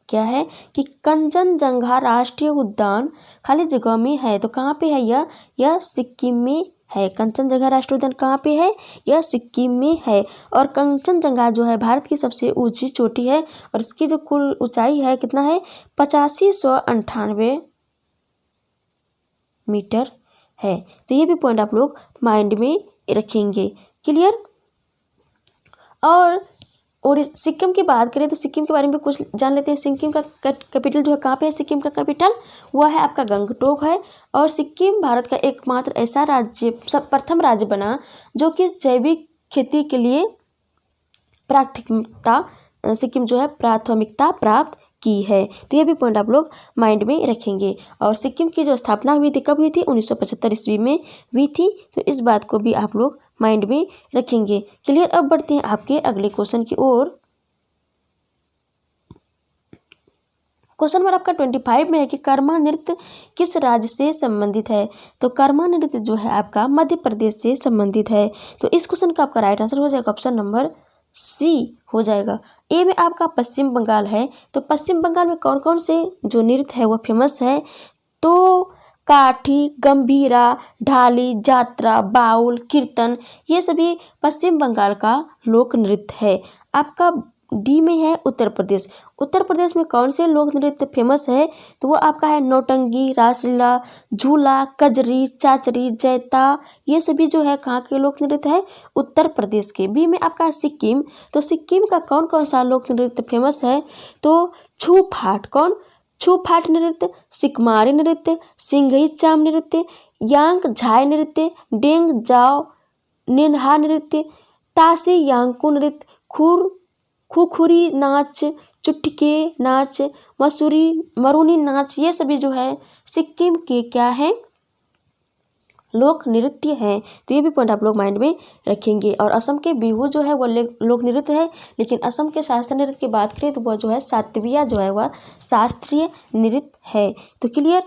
क्या है? कि कंचनजंगा राष्ट्रीय उद्यान खाली जगह में है। तो कहाँ पे है यह सिक्किम में है। कंचनजंगा राष्ट्रीय उद्यान कहाँ पे है? यह सिक्किम में है। और कंचनजंगा जो है भारत की सबसे ऊंची चोटी है और इसकी जो कुल ऊंचाई है कितना है? 8598 मीटर है। तो ये भी पॉइंट आप लोग माइंड में रखेंगे। क्लियर। और सिक्किम की बात करें तो सिक्किम के बारे में कुछ जान लेते हैं। सिक्किम का कैपिटल जो है कहाँ पे है? सिक्किम का कैपिटल वह है आपका गंगटोक है। और सिक्किम भारत का एकमात्र ऐसा राज्य प्रथम राज्य बना जो कि जैविक खेती के लिए सिक्किम जो है प्राथमिकता प्राप्त की है। तो ये भी पॉइंट आप लोग माइंड में रखेंगे। और सिक्किम की जो स्थापना हुई थी कब हुई थी? 1975 ईस्वी में हुई थी। तो इस बात को भी आप लोग माइंड में रखेंगे। क्लियर। अब बढ़ते हैं आपके अगले क्वेश्चन की ओर। क्वेश्चन नंबर आपका 25 में है कि कर्मा नृत्य किस राज्य से संबंधित है। तो कर्मा नृत्य जो है आपका मध्य प्रदेश से संबंधित है। तो इस क्वेश्चन का आपका राइट आंसर हो जाएगा ऑप्शन नंबर सी हो जाएगा। ए में आपका पश्चिम बंगाल है। तो पश्चिम बंगाल में कौन कौन से जो नृत्य है वो फेमस है? तो काठी, गंभीरा, ढाली, जात्रा, बाउल, कीर्तन ये सभी पश्चिम बंगाल का लोक नृत्य है। आपका डी में है उत्तर प्रदेश। उत्तर प्रदेश में कौन से लोक नृत्य फेमस है? तो वो आपका है नौटंकी, रासलीला, झूला, कजरी, चाचरी, जैता ये सभी जो है कहाँ के लोक नृत्य है? उत्तर प्रदेश के। बी में आपका है सिक्किम। तो सिक्किम का कौन कौन सा लोक नृत्य फेमस है? तो छू फाट छू फाट नृत्य, सिकमारी नृत्य, सिंघई चाम नृत्य, यांग झाई नृत्य, डेंग जाओ निन्हा नृत्य, तासी यांगकू नृत्य, खुखुरी नाच, चुटके नाच, मरूनी नाच ये सभी जो है सिक्किम के क्या है? लोक नृत्य हैं। तो ये भी पॉइंट आप लोग माइंड में रखेंगे। और असम के बिहू जो है वो लोक नृत्य है, लेकिन असम के शास्त्रीय नृत्य की बात करें तो वह जो है सात्विया जो है वह शास्त्रीय नृत्य है। तो क्लियर।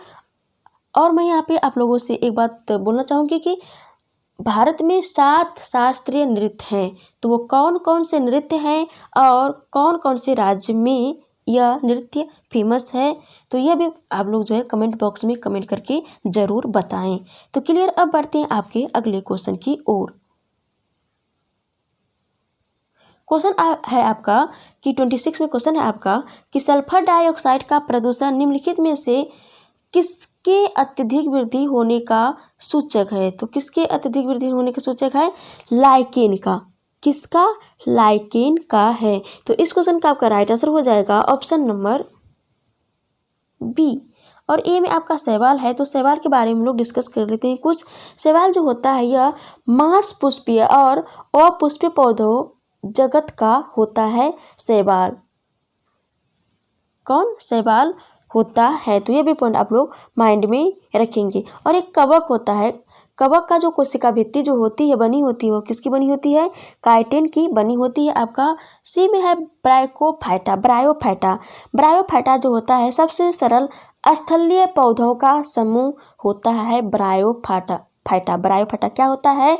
और मैं यहाँ पे आप लोगों से एक बात बोलना चाहूँगी कि भारत में 7 शास्त्रीय नृत्य हैं। तो वो कौन कौन से नृत्य हैं और कौन कौन से राज्य में यह नृत्य फेमस है, तो यह भी आप लोग जो है कमेंट बॉक्स में कमेंट करके ज़रूर बताएं। तो क्लियर। अब बढ़ते हैं आपके अगले क्वेश्चन की ओर। क्वेश्चन है आपका कि 26 में क्वेश्चन है आपका कि सल्फर डाइऑक्साइड का प्रदूषण निम्नलिखित में से किसके अत्यधिक वृद्धि होने का सूचक है। तो किसके अत्यधिक वृद्धि होने का सूचक है? लाइकेन का। किसका? लाइकेन का है। तो इस क्वेश्चन का आपका राइट आंसर हो जाएगा ऑप्शन नंबर बी। और ए में आपका शैवाल है। तो शैवाल के बारे में हम लोग डिस्कस कर लेते हैं कुछ। शैवाल जो होता है यह मांस पुष्पीय और अपुष्पीय पौधों जगत का होता है शैवाल। कौन? शैवाल होता है। तो ये भी पॉइंट आप लोग माइंड में रखेंगे। और एक कवक होता है। कवक का जो कोशिका भित्ति जो होती है बनी होती है वो किसकी बनी होती है? काइटिन की बनी होती है। आपका सी में है ब्रायोफाइटा। ब्रायोफाइटा जो होता है सबसे सरल स्थलीय पौधों का समूह होता है ब्रायोफाइटा। ब्रायोफाइटा क्या होता है?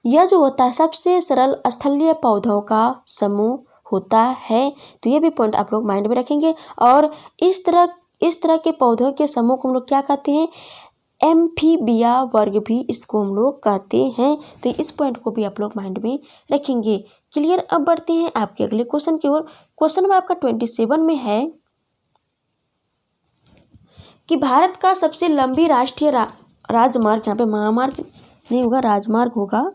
यह जो होता है सबसे सरल स्थलीय पौधों का समूह होता है। तो ये भी पॉइंट आप लोग माइंड में रखेंगे। और इस तरह के पौधों के समूह को हम लोग क्या कहते हैं? एम्फीबिया वर्ग भी इसको हम लोग कहते हैं। तो इस पॉइंट को भी आप लोग माइंड में रखेंगे। क्लियर। अब बढ़ते हैं आपके अगले क्वेश्चन की ओर। क्वेश्चन में आपका 27 में है कि भारत का सबसे लंबी राष्ट्रीय राजमार्ग, यहाँ पे महामार्ग नहीं होगा, राजमार्ग होगा,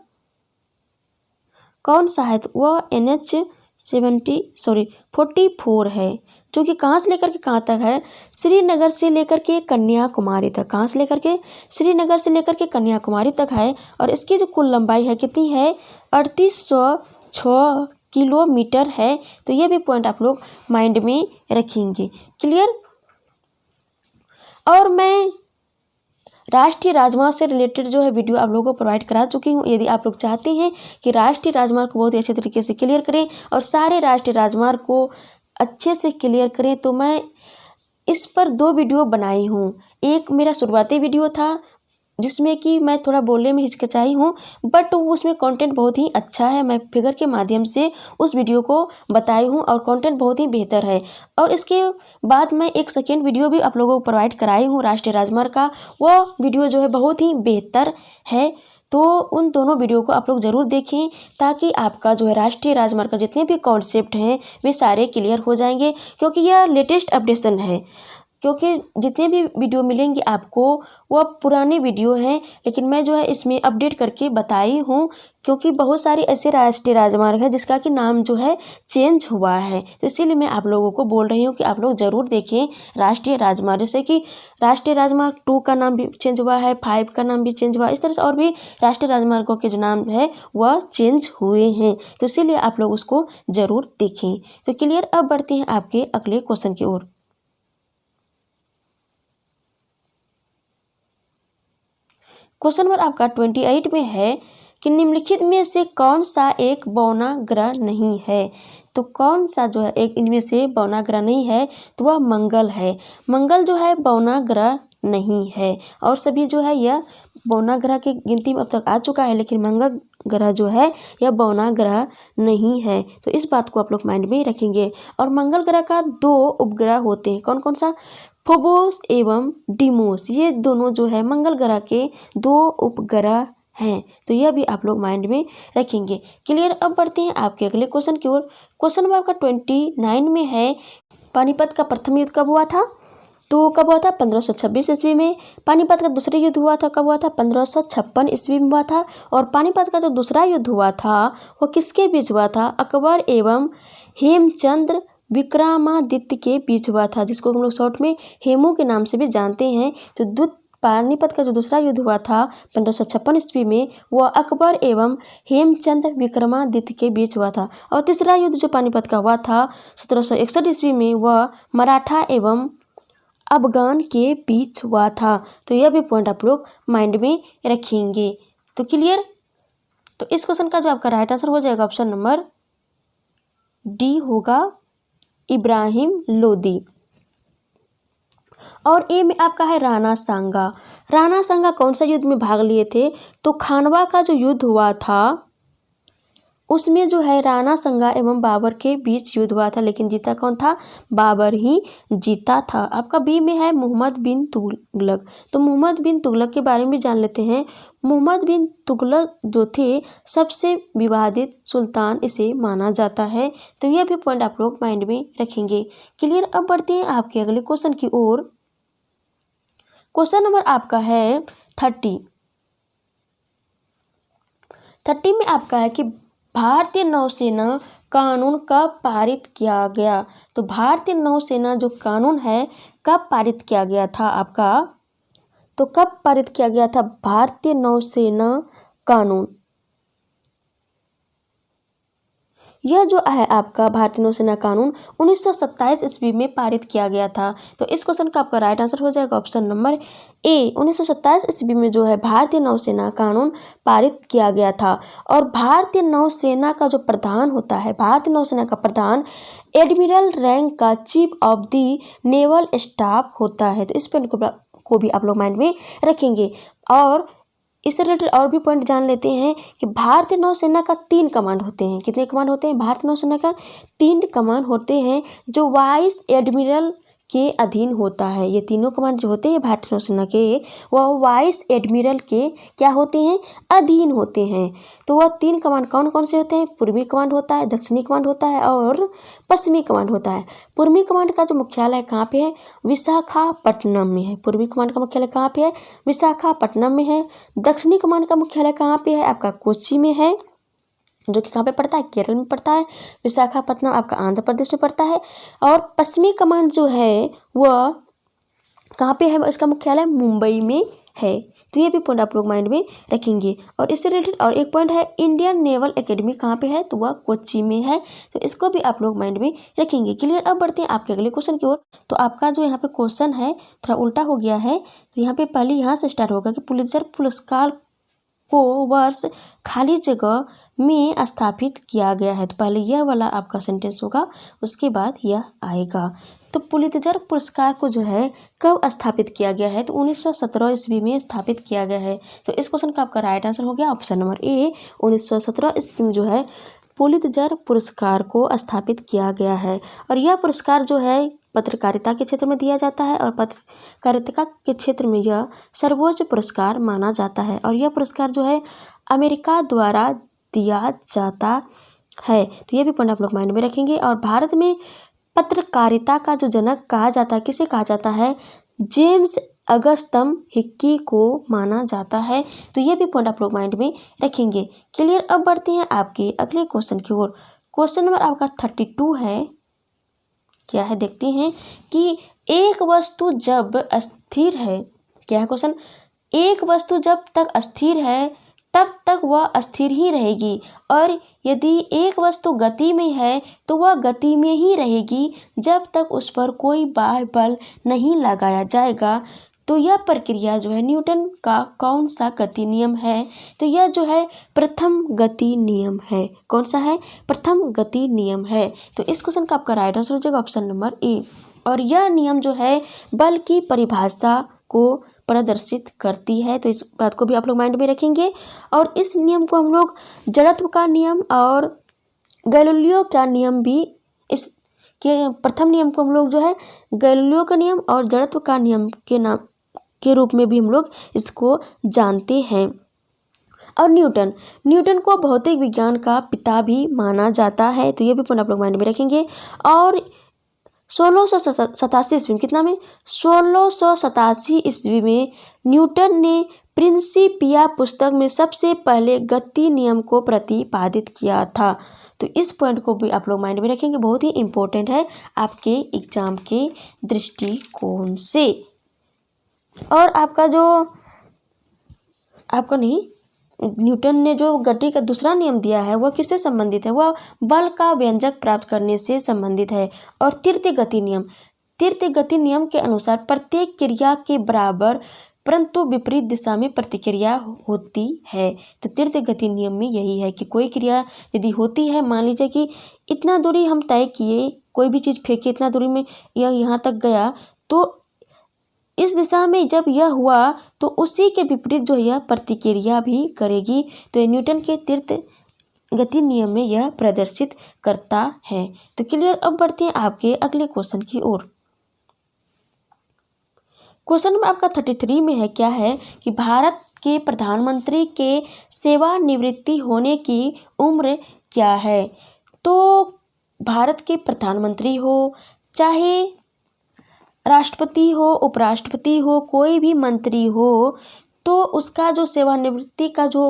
कौन सा है? तो वह NH 44 है, जो कि कहाँ से लेकर के कहाँ तक है? श्रीनगर से लेकर के कन्याकुमारी तक। कहाँ से लेकर के? श्रीनगर से लेकर के कन्याकुमारी तक है। और इसकी जो कुल लंबाई है कितनी है? 3806 किलोमीटर है। तो ये भी पॉइंट आप लोग माइंड में रखेंगे। क्लियर। और मैं राष्ट्रीय राजमार्ग से रिलेटेड जो है वीडियो आप लोगों को प्रोवाइड करा चुकी हूँ। यदि आप लोग चाहते हैं कि राष्ट्रीय राजमार्ग को बहुत ही अच्छे तरीके से क्लियर करें और सारे राष्ट्रीय राजमार्ग को अच्छे से क्लियर करें, तो मैं इस पर 2 वीडियो बनाई हूँ। एक मेरा शुरुआती वीडियो था जिसमें कि मैं थोड़ा बोलने में हिचकिचाई हूँ, बट उसमें कंटेंट बहुत ही अच्छा है। मैं फिगर के माध्यम से उस वीडियो को बताई हूँ और कंटेंट बहुत ही बेहतर है। और इसके बाद मैं एक सेकेंड वीडियो भी आप लोगों को प्रोवाइड कराई हूँ राष्ट्रीय राजमार्ग का। वो वीडियो जो है बहुत ही बेहतर है। तो उन दोनों वीडियो को आप लोग ज़रूर देखें ताकि आपका जो है राष्ट्रीय राजमार्ग का जितने भी कॉन्सेप्ट हैं वे सारे क्लियर हो जाएंगे, क्योंकि यह लेटेस्ट अपडेशन है। क्योंकि जितने भी वीडियो मिलेंगे आपको वह पुराने वीडियो हैं, लेकिन मैं जो है इसमें अपडेट करके बताई हूँ, क्योंकि बहुत सारे ऐसे राष्ट्रीय राजमार्ग हैं जिसका कि नाम जो है चेंज हुआ है। तो इसीलिए मैं आप लोगों को बोल रही हूँ कि आप लोग ज़रूर देखें राष्ट्रीय राजमार्ग। जैसे कि राष्ट्रीय राजमार्ग 2 का नाम भी चेंज हुआ है, 5 का नाम भी चेंज हुआ, इस तरह से और भी राष्ट्रीय राजमार्गों के जो नाम है वह चेंज हुए हैं। तो इसीलिए आप लोग उसको ज़रूर देखें। तो क्लियर। अब बढ़ते हैं आपके अगले क्वेश्चन की ओर। क्वेश्चन नंबर आपका 28 में है कि निम्नलिखित में से कौन सा एक बौना ग्रह नहीं है। तो कौन सा जो है एक इनमें से बौना ग्रह नहीं है? तो वह मंगल है। मंगल जो है बौना ग्रह नहीं है। और सभी जो है यह बौना ग्रह की गिनती में अब तक आ चुका है, लेकिन मंगल ग्रह जो है यह बौना ग्रह नहीं है। तो इस बात को आप लोग माइंड में रखेंगे। और मंगल ग्रह का 2 उपग्रह होते हैं। कौन कौन सा? फोबोस एवं डिमोस। ये दोनों जो है मंगल ग्रह के 2 उपग्रह हैं। तो यह भी आप लोग माइंड में रखेंगे। क्लियर। अब बढ़ते हैं आपके अगले क्वेश्चन की ओर। क्वेश्चन नंबर आपका 29 में है पानीपत का प्रथम युद्ध कब हुआ था? तो कब हुआ था? 1526 ईस्वी में। पानीपत का दूसरा युद्ध हुआ था कब हुआ था? 1556 ईस्वी में हुआ था। और पानीपत का जो दूसरा युद्ध हुआ था वो किसके बीच हुआ था? अकबर एवं हेमचंद्र विक्रमादित्य के बीच हुआ था, जिसको हम लोग शॉर्ट में हेमू के नाम से भी जानते हैं। तो पानीपत का जो दूसरा युद्ध हुआ था 1556 ईस्वी में वह अकबर एवं हेमचंद्र विक्रमादित्य के बीच हुआ था। और तीसरा युद्ध जो पानीपत का हुआ था 1761 ईस्वी में वह मराठा एवं अफगान के बीच हुआ था। तो यह भी पॉइंट आप लोग माइंड में रखेंगे। तो क्लियर। तो इस क्वेश्चन का जो आपका राइट आंसर हो जाएगा ऑप्शन नंबर डी होगा, इब्राहिम लोदी। और ए में आपका है राणा सांगा। राणा सांगा कौन सा युद्ध में भाग लिए थे? तो खानवा का जो युद्ध हुआ था उसमें जो है राणा सांगा एवं बाबर के बीच युद्ध हुआ था, लेकिन जीता कौन था? बाबर ही जीता था। आपका बी में है मोहम्मद बिन तुगलक। तो मोहम्मद बिन तुगलक के बारे में जान लेते हैं। मोहम्मद बिन तुगलक जो थे सबसे विवादित सुल्तान इसे माना जाता है। तो यह भी पॉइंट आप लोग माइंड में रखेंगे। क्लियर। अब बढ़ते हैं आपके अगले क्वेश्चन की ओर। क्वेश्चन नंबर आपका है 30 में आपका है कि भारतीय नौसेना कानून कब पारित किया गया? तो भारतीय नौसेना जो कानून है कब पारित किया गया था आपका? तो कब पारित किया गया था भारतीय नौसेना कानून? यह जो है आपका भारतीय नौसेना कानून 1927 ईस्वी में पारित किया गया था। तो इस क्वेश्चन का आपका राइट आंसर हो जाएगा ऑप्शन नंबर ए। 1927 ईस्वी में जो है भारतीय नौसेना कानून पारित किया गया था। और भारतीय नौसेना का जो प्रधान होता है, भारतीय नौसेना का प्रधान एडमिरल रैंक का chief of the naval staff होता है। तो इस पॉइंट को भी आप लोग माइंड में रखेंगे। और इससे रिलेटेड और भी पॉइंट जान लेते हैं कि भारतीय नौसेना का 3 कमांड होते हैं। कितने कमांड होते हैं? भारतीय नौसेना का 3 कमांड होते हैं, जो वाइस एडमिरल के अधीन होता है। ये तीनों कमांड जो होते हैं भारतीय नौसेना के, वह वाइस एडमिरल के क्या होते हैं? अधीन होते हैं। तो वह 3 कमांड कौन कौन से होते हैं? पूर्वी कमांड होता है, दक्षिणी कमांड होता है और पश्चिमी कमांड होता है। पूर्वी कमांड का जो मुख्यालय कहाँ पे है? विशाखापट्टनम में है। पूर्वी कमांड का मुख्यालय कहाँ पे है? विशाखापट्टनम में है। दक्षिणी कमांड का मुख्यालय कहाँ पे है? आपका कोच्चि में है, जो कि कहाँ पे पड़ता है? केरल में पड़ता है। विशाखापट्टनम आपका आंध्र प्रदेश में पड़ता है। और पश्चिमी कमांड जो है वह कहाँ पे है? इसका मुख्यालय मुंबई में है। तो ये भी पॉइंट आप लोग माइंड में रखेंगे। और इससे रिलेटेड और एक पॉइंट है, इंडियन नेवल एकेडमी कहाँ पे है? तो वह कोच्चि में है। तो इसको भी आप लोग माइंड में रखेंगे। क्लियर। अब बढ़ते हैं आपके अगले क्वेश्चन की ओर। तो आपका जो यहाँ पे क्वेश्चन है थोड़ा उल्टा हो गया है। तो यहाँ पे पहले यहाँ से स्टार्ट होगा कि पुलित्जर पुरस्कार को वर्ष खाली जगह में स्थापित किया गया है। तो पहले यह वाला आपका सेंटेंस होगा, उसके बाद यह आएगा। तो पुलित्जर पुरस्कार को जो है कब स्थापित किया गया है? तो 1917 ईस्वी में स्थापित किया गया है। तो इस क्वेश्चन का आपका राइट आंसर हो गया ऑप्शन नंबर ए। 1917 ईस्वी में जो है पुलित्जर पुरस्कार को स्थापित किया गया है। और यह पुरस्कार जो है पत्रकारिता के क्षेत्र में दिया जाता है और पत्रकारिता के क्षेत्र में यह सर्वोच्च पुरस्कार माना जाता है। और यह पुरस्कार जो है अमेरिका द्वारा दिया जाता है। तो यह भी पॉइंट आप लोग माइंड में रखेंगे। और भारत में पत्रकारिता का जो जनक कहा जाता है, किसे कहा जाता है? जेम्स अगस्तम हिक्की को माना जाता है। तो यह भी पॉइंट आप लोग माइंड में रखेंगे। क्लियर। अब बढ़ते हैं आपके अगले क्वेश्चन की ओर। क्वेश्चन नंबर आपका 32 है। क्या है देखते हैं कि एक वस्तु जब अस्थिर है, क्या है क्वेश्चन? एक वस्तु जब तक अस्थिर है तब तक वह अस्थिर ही रहेगी, और यदि एक वस्तु गति में है तो वह गति में ही रहेगी जब तक उस पर कोई बाह्य बल नहीं लगाया जाएगा। तो यह प्रक्रिया जो है न्यूटन का कौन सा गति नियम है? तो यह जो है प्रथम गति नियम है। कौन सा है? प्रथम गति नियम है। तो इस क्वेश्चन का आपका राइट आंसर हो जाएगा ऑप्शन नंबर ए। और यह नियम जो है बल की परिभाषा को प्रदर्शित करती है। तो इस बात को भी आप लोग माइंड में रखेंगे। और इस नियम को हम लोग जड़त्व का नियम और गैलीलियो का नियम भी, इस के प्रथम नियम को हम लोग जो है गैलीलियो का नियम और जड़त्व का नियम के नाम के रूप में भी हम लोग इसको जानते हैं। और न्यूटन को भौतिक विज्ञान का पिता भी माना जाता है। तो ये भी पॉइंट आप लोग माइंड में रखेंगे। और 1687 ईस्वी में, कितना में? 1687 ईस्वी में न्यूटन ने प्रिंसिपिया पुस्तक में सबसे पहले गति नियम को प्रतिपादित किया था। तो इस पॉइंट को भी आप लोग माइंड में रखेंगे, बहुत ही इम्पोर्टेंट है आपके एग्जाम के दृष्टिकोण से। और न्यूटन ने जो गति का दूसरा नियम दिया है वह किससे संबंधित है? वह बल का व्यंजक प्राप्त करने से संबंधित है। और तृतीय गति नियम, तीर्थ गति नियम के अनुसार प्रत्येक क्रिया के बराबर परंतु विपरीत दिशा में प्रतिक्रिया होती है। तो तीर्थ गति नियम में यही है कि कोई क्रिया यदि होती है, मान लीजिए कि इतना दूरी हम तय किए, कोई भी चीज़ फेंके, इतना दूरी में यह यहाँ तक गया, तो इस दिशा में जब यह हुआ तो उसी के विपरीत जो यह प्रतिक्रिया भी करेगी। तो ये न्यूटन के तीर्थ गति नियम में यह प्रदर्शित करता है। तो क्लियर। अब बढ़ते हैं आपके अगले क्वेश्चन की ओर। क्वेश्चन में आपका 33 में है, क्या है कि भारत के प्रधानमंत्री के सेवानिवृत्ति होने की उम्र क्या है। तो भारत के प्रधानमंत्री हो, चाहे राष्ट्रपति हो, उपराष्ट्रपति हो, कोई भी मंत्री हो, तो उसका जो सेवानिवृत्ति का जो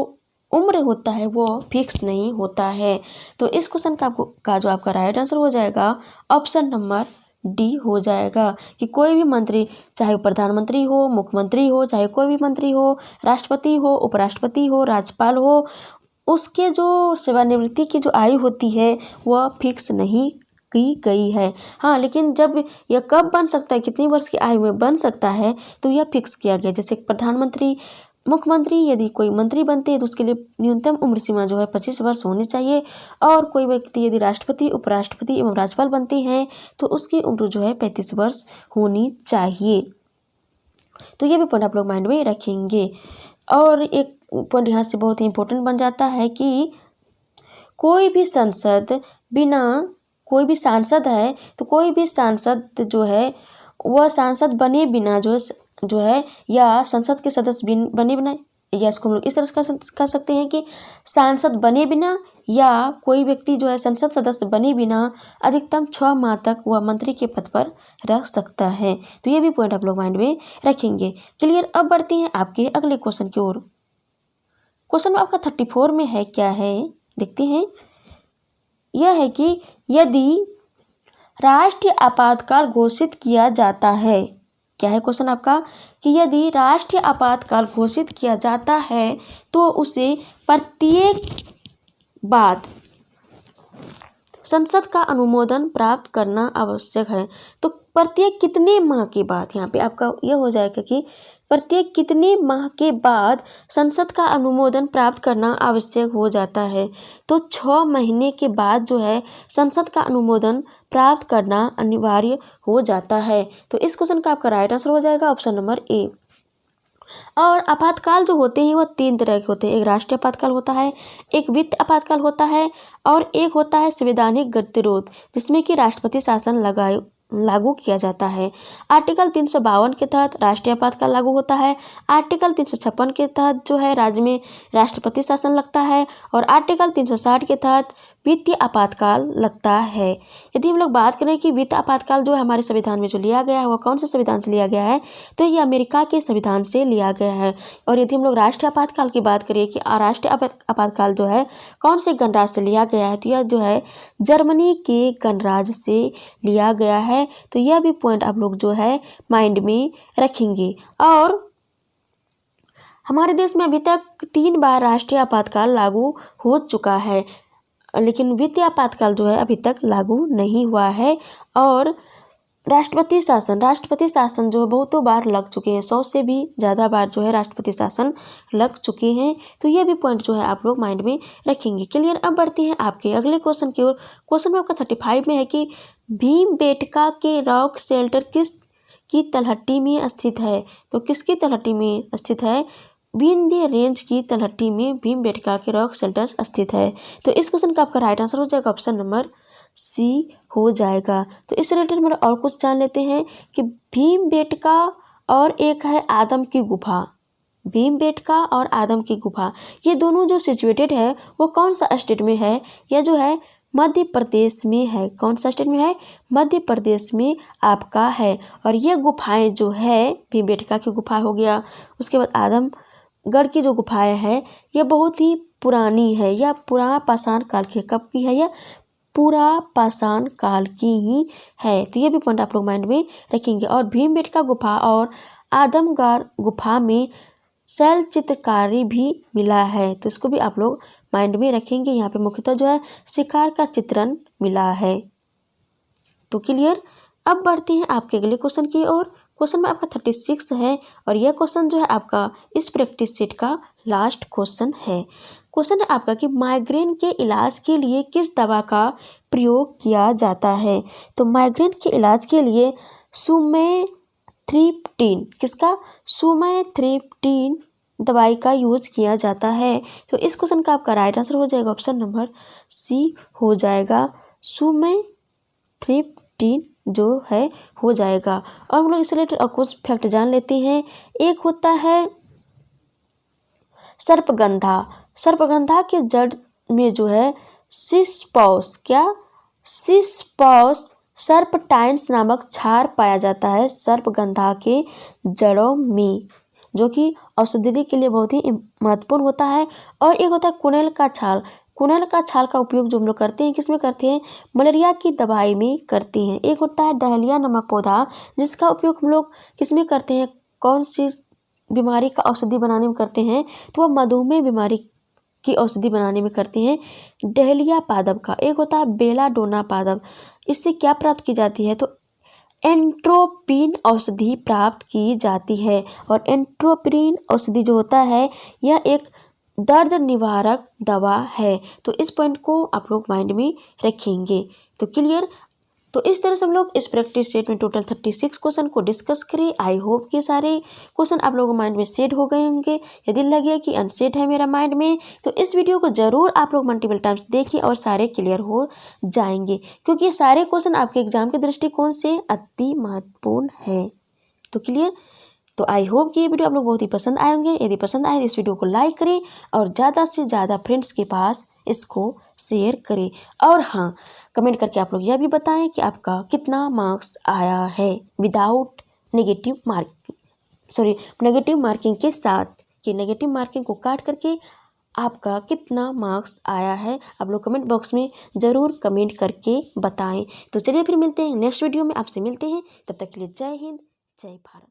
उम्र होता है वो फिक्स नहीं होता है। तो इस क्वेश्चन का जो आपका राइट आंसर हो जाएगा ऑप्शन नंबर डी हो जाएगा कि कोई भी मंत्री, चाहे प्रधानमंत्री हो, मुख्यमंत्री हो, चाहे कोई भी मंत्री हो, राष्ट्रपति हो, उपराष्ट्रपति हो, राज्यपाल हो, उसके जो सेवानिवृत्ति की जो आयु होती है वह फिक्स नहीं की गई है। हाँ, लेकिन जब यह कब बन सकता है, कितनी वर्ष की आयु में बन सकता है, तो यह फिक्स किया गया। जैसे प्रधानमंत्री, मुख्यमंत्री, यदि कोई मंत्री बनते हैं तो उसके लिए न्यूनतम उम्र सीमा जो है 25 वर्ष होनी चाहिए। और कोई व्यक्ति यदि राष्ट्रपति, उपराष्ट्रपति एवं राज्यपाल बनते हैं तो उसकी उम्र जो है 35 वर्ष होनी चाहिए। तो ये भी पॉइंट आप लोग माइंड में रखेंगे। और एक पॉइंट यहाँ से बहुत ही इंपॉर्टेंट बन जाता है कि कोई भी सांसद है तो कोई भी सांसद जो है वह सांसद बने बिना जो है या संसद के सदस्य बने बिना, या इसको हम लोग इस तरह से कह सकते हैं कि सांसद बने बिना या कोई व्यक्ति जो है संसद सदस्य बने बिना अधिकतम 6 माह तक वह मंत्री के पद पर रह सकता है। तो ये भी पॉइंट आप लोग माइंड में रखेंगे। क्लियर। अब बढ़ते हैं आपके अगले क्वेश्चन की ओर। क्वेश्चन आपका 34 में है, क्या है देखते हैं। यह है कि यदि राष्ट्रीय आपातकाल घोषित किया जाता है, क्या है क्वेश्चन आपका कि यदि राष्ट्रीय आपातकाल घोषित किया जाता है तो उसे प्रत्येक बात संसद का अनुमोदन प्राप्त करना आवश्यक है। तो प्रत्येक कितने माह के बाद, यहाँ पे आपका यह हो जाएगा कि प्रत्येक कितने माह के बाद संसद का अनुमोदन प्राप्त करना आवश्यक हो जाता है। तो 6 महीने के बाद जो है संसद का अनुमोदन प्राप्त करना अनिवार्य हो जाता है। तो इस क्वेश्चन का आपका राइट आंसर हो जाएगा ऑप्शन नंबर ए। और आपातकाल जो होते हैं वह 3 तरह के होते हैं। एक राष्ट्रीय आपातकाल होता है, एक वित्त आपातकाल होता है, और एक होता है संवैधानिक गतिरोध, जिसमें कि राष्ट्रपति शासन लागू किया जाता है। आर्टिकल 352 के तहत राष्ट्रीय आपातकाल लागू होता है। आर्टिकल 356 के तहत जो है राज्य में राष्ट्रपति शासन लगता है। और आर्टिकल 360 के तहत वित्तीय आपातकाल लगता है। यदि हम लोग बात करें कि वित्त आपातकाल जो है हमारे संविधान में जो लिया गया है वह कौन से संविधान से लिया गया है, तो ये अमेरिका के संविधान से लिया गया है। और यदि हम लोग राष्ट्रीय आपातकाल की बात करें कि राष्ट्रीय आपातकाल जो है कौन से गणराज्य से लिया गया है, तो यह जो है जर्मनी के गणराज्य से लिया गया है। तो यह भी पॉइंट आप लोग जो है माइंड में रखेंगे। और हमारे देश में अभी तक 3 बार राष्ट्रीय आपातकाल लागू हो चुका है, लेकिन वित्तीय आपातकाल जो है अभी तक लागू नहीं हुआ है। और राष्ट्रपति शासन जो है बहुतों बार लग चुके हैं, 100 से भी ज़्यादा बार जो है राष्ट्रपति शासन लग चुके हैं। तो ये भी पॉइंट जो है आप लोग माइंड में रखेंगे। क्लियर। अब बढ़ते हैं आपके अगले क्वेश्चन की ओर। क्वेश्चन में आपका 35 में है कि भीमबेटका के रॉक शेल्टर किसकी तलहटी में स्थित है। तो किसकी तलहटी में स्थित है? विंध्य रेंज की तलहटी में भीमबेटका के रॉक शेल्टर्स स्थित है। तो इस क्वेश्चन का आपका राइट आंसर हो जाएगा ऑप्शन नंबर सी हो जाएगा। तो इस रिलेटेड में और कुछ जान लेते हैं कि भीमबेटका और एक है आदम की गुफा। भीमबेटका और आदम की गुफा ये दोनों जो सिचुएटेड है वो कौन सा स्टेट में है? यह जो है मध्य प्रदेश में है। कौन सा स्टेट में है? मध्य प्रदेश में आपका है। और ये गुफाएं जो है, भीमबेटका की गुफा हो गया, उसके बाद आदमगढ़ की जो गुफाएं है ये बहुत ही पुरानी है, या पुराना पाषाण काल की। कब की है? यह पूरा पाषाण काल की ही है। तो ये भी पॉइंट आप लोग माइंड में रखेंगे। और भीमबेटका गुफा और आदमगढ़ गुफा में शैल चित्रकारी भी मिला है, तो इसको भी आप लोग माइंड में रखेंगे। यहाँ पे मुख्यतः जो है शिकार का चित्रण मिला है। तो क्लियर। अब बढ़ते हैं आपके अगले क्वेश्चन की ओर। क्वेश्चन में आपका 36 है और यह क्वेश्चन जो है आपका इस प्रैक्टिस सेट का लास्ट क्वेश्चन है। क्वेश्चन है आपका कि माइग्रेन के इलाज के लिए किस दवा का प्रयोग किया जाता है। तो माइग्रेन के इलाज के लिए सुमेथ्रिप्टिन, किसका, सुमेथ्रिप्टिन दवाई का यूज किया जाता है। तो इस क्वेश्चन का आपका राइट आंसर हो जाएगा ऑप्शन नंबर सी हो जाएगा, सुमेथ्रिप्टिन जो है हो जाएगा। और हम लोग इससे रिलेटेड और कुछ फैक्ट जान लेते हैं। एक होता है सर्पगंधा, सर्पगंधा के जड़ में जो है सिस्पॉस, क्या, सिस्पॉस सर्पटाइन्स नामक क्षार पाया जाता है सर्पगंधा के जड़ों में, जो कि औषधि के लिए बहुत ही महत्वपूर्ण होता है। और एक होता है कुनेल का छाल, कुनेल का छाल का उपयोग जो हम लोग करते हैं किसमें करते हैं, मलेरिया की दवाई में करते हैं। एक होता है डहलिया नामक पौधा, जिसका उपयोग हम लोग किसमें करते हैं, कौन सी बीमारी का औषधि बनाने में करते हैं, तो वह मधुमेह बीमारी की औषधि बनाने में करते हैं डहलिया पादप का। एक होता है बेलाडोना पादप, इससे क्या प्राप्त की जाती है, तो एंट्रोपिन औषधि प्राप्त की जाती है। और एंट्रोपिन औषधि जो होता है यह एक दर्द निवारक दवा है। तो इस पॉइंट को आप लोग माइंड में रखेंगे। तो क्लियर। तो इस तरह से हम लोग इस प्रैक्टिस सेट में टोटल 36 क्वेश्चन को डिस्कस करें। आई होप कि सारे क्वेश्चन आप लोगों को माइंड में सेट हो गए होंगे। यदि लगे कि अनसेट है मेरा माइंड में, तो इस वीडियो को जरूर आप लोग मल्टीपल टाइम्स देखिए और सारे क्लियर हो जाएंगे, क्योंकि ये सारे क्वेश्चन आपके एग्जाम के दृष्टिकोण से अति महत्वपूर्ण है। तो क्लियर। तो आई होप कि ये वीडियो आप लोग बहुत ही पसंद आए होंगे। यदि पसंद आए तो इस वीडियो को लाइक करें और ज़्यादा से ज़्यादा फ्रेंड्स के पास इसको शेयर करें। और हाँ, कमेंट करके आप लोग यह भी बताएं कि आपका कितना मार्क्स आया है without negative marking, negative marking के साथ, कि नेगेटिव मार्किंग को काट करके आपका कितना मार्क्स आया है। आप लोग कमेंट बॉक्स में ज़रूर कमेंट करके बताएं। तो चलिए फिर मिलते हैं नेक्स्ट वीडियो में, आपसे मिलते हैं। तब तक के लिए जय हिंद, जय भारत।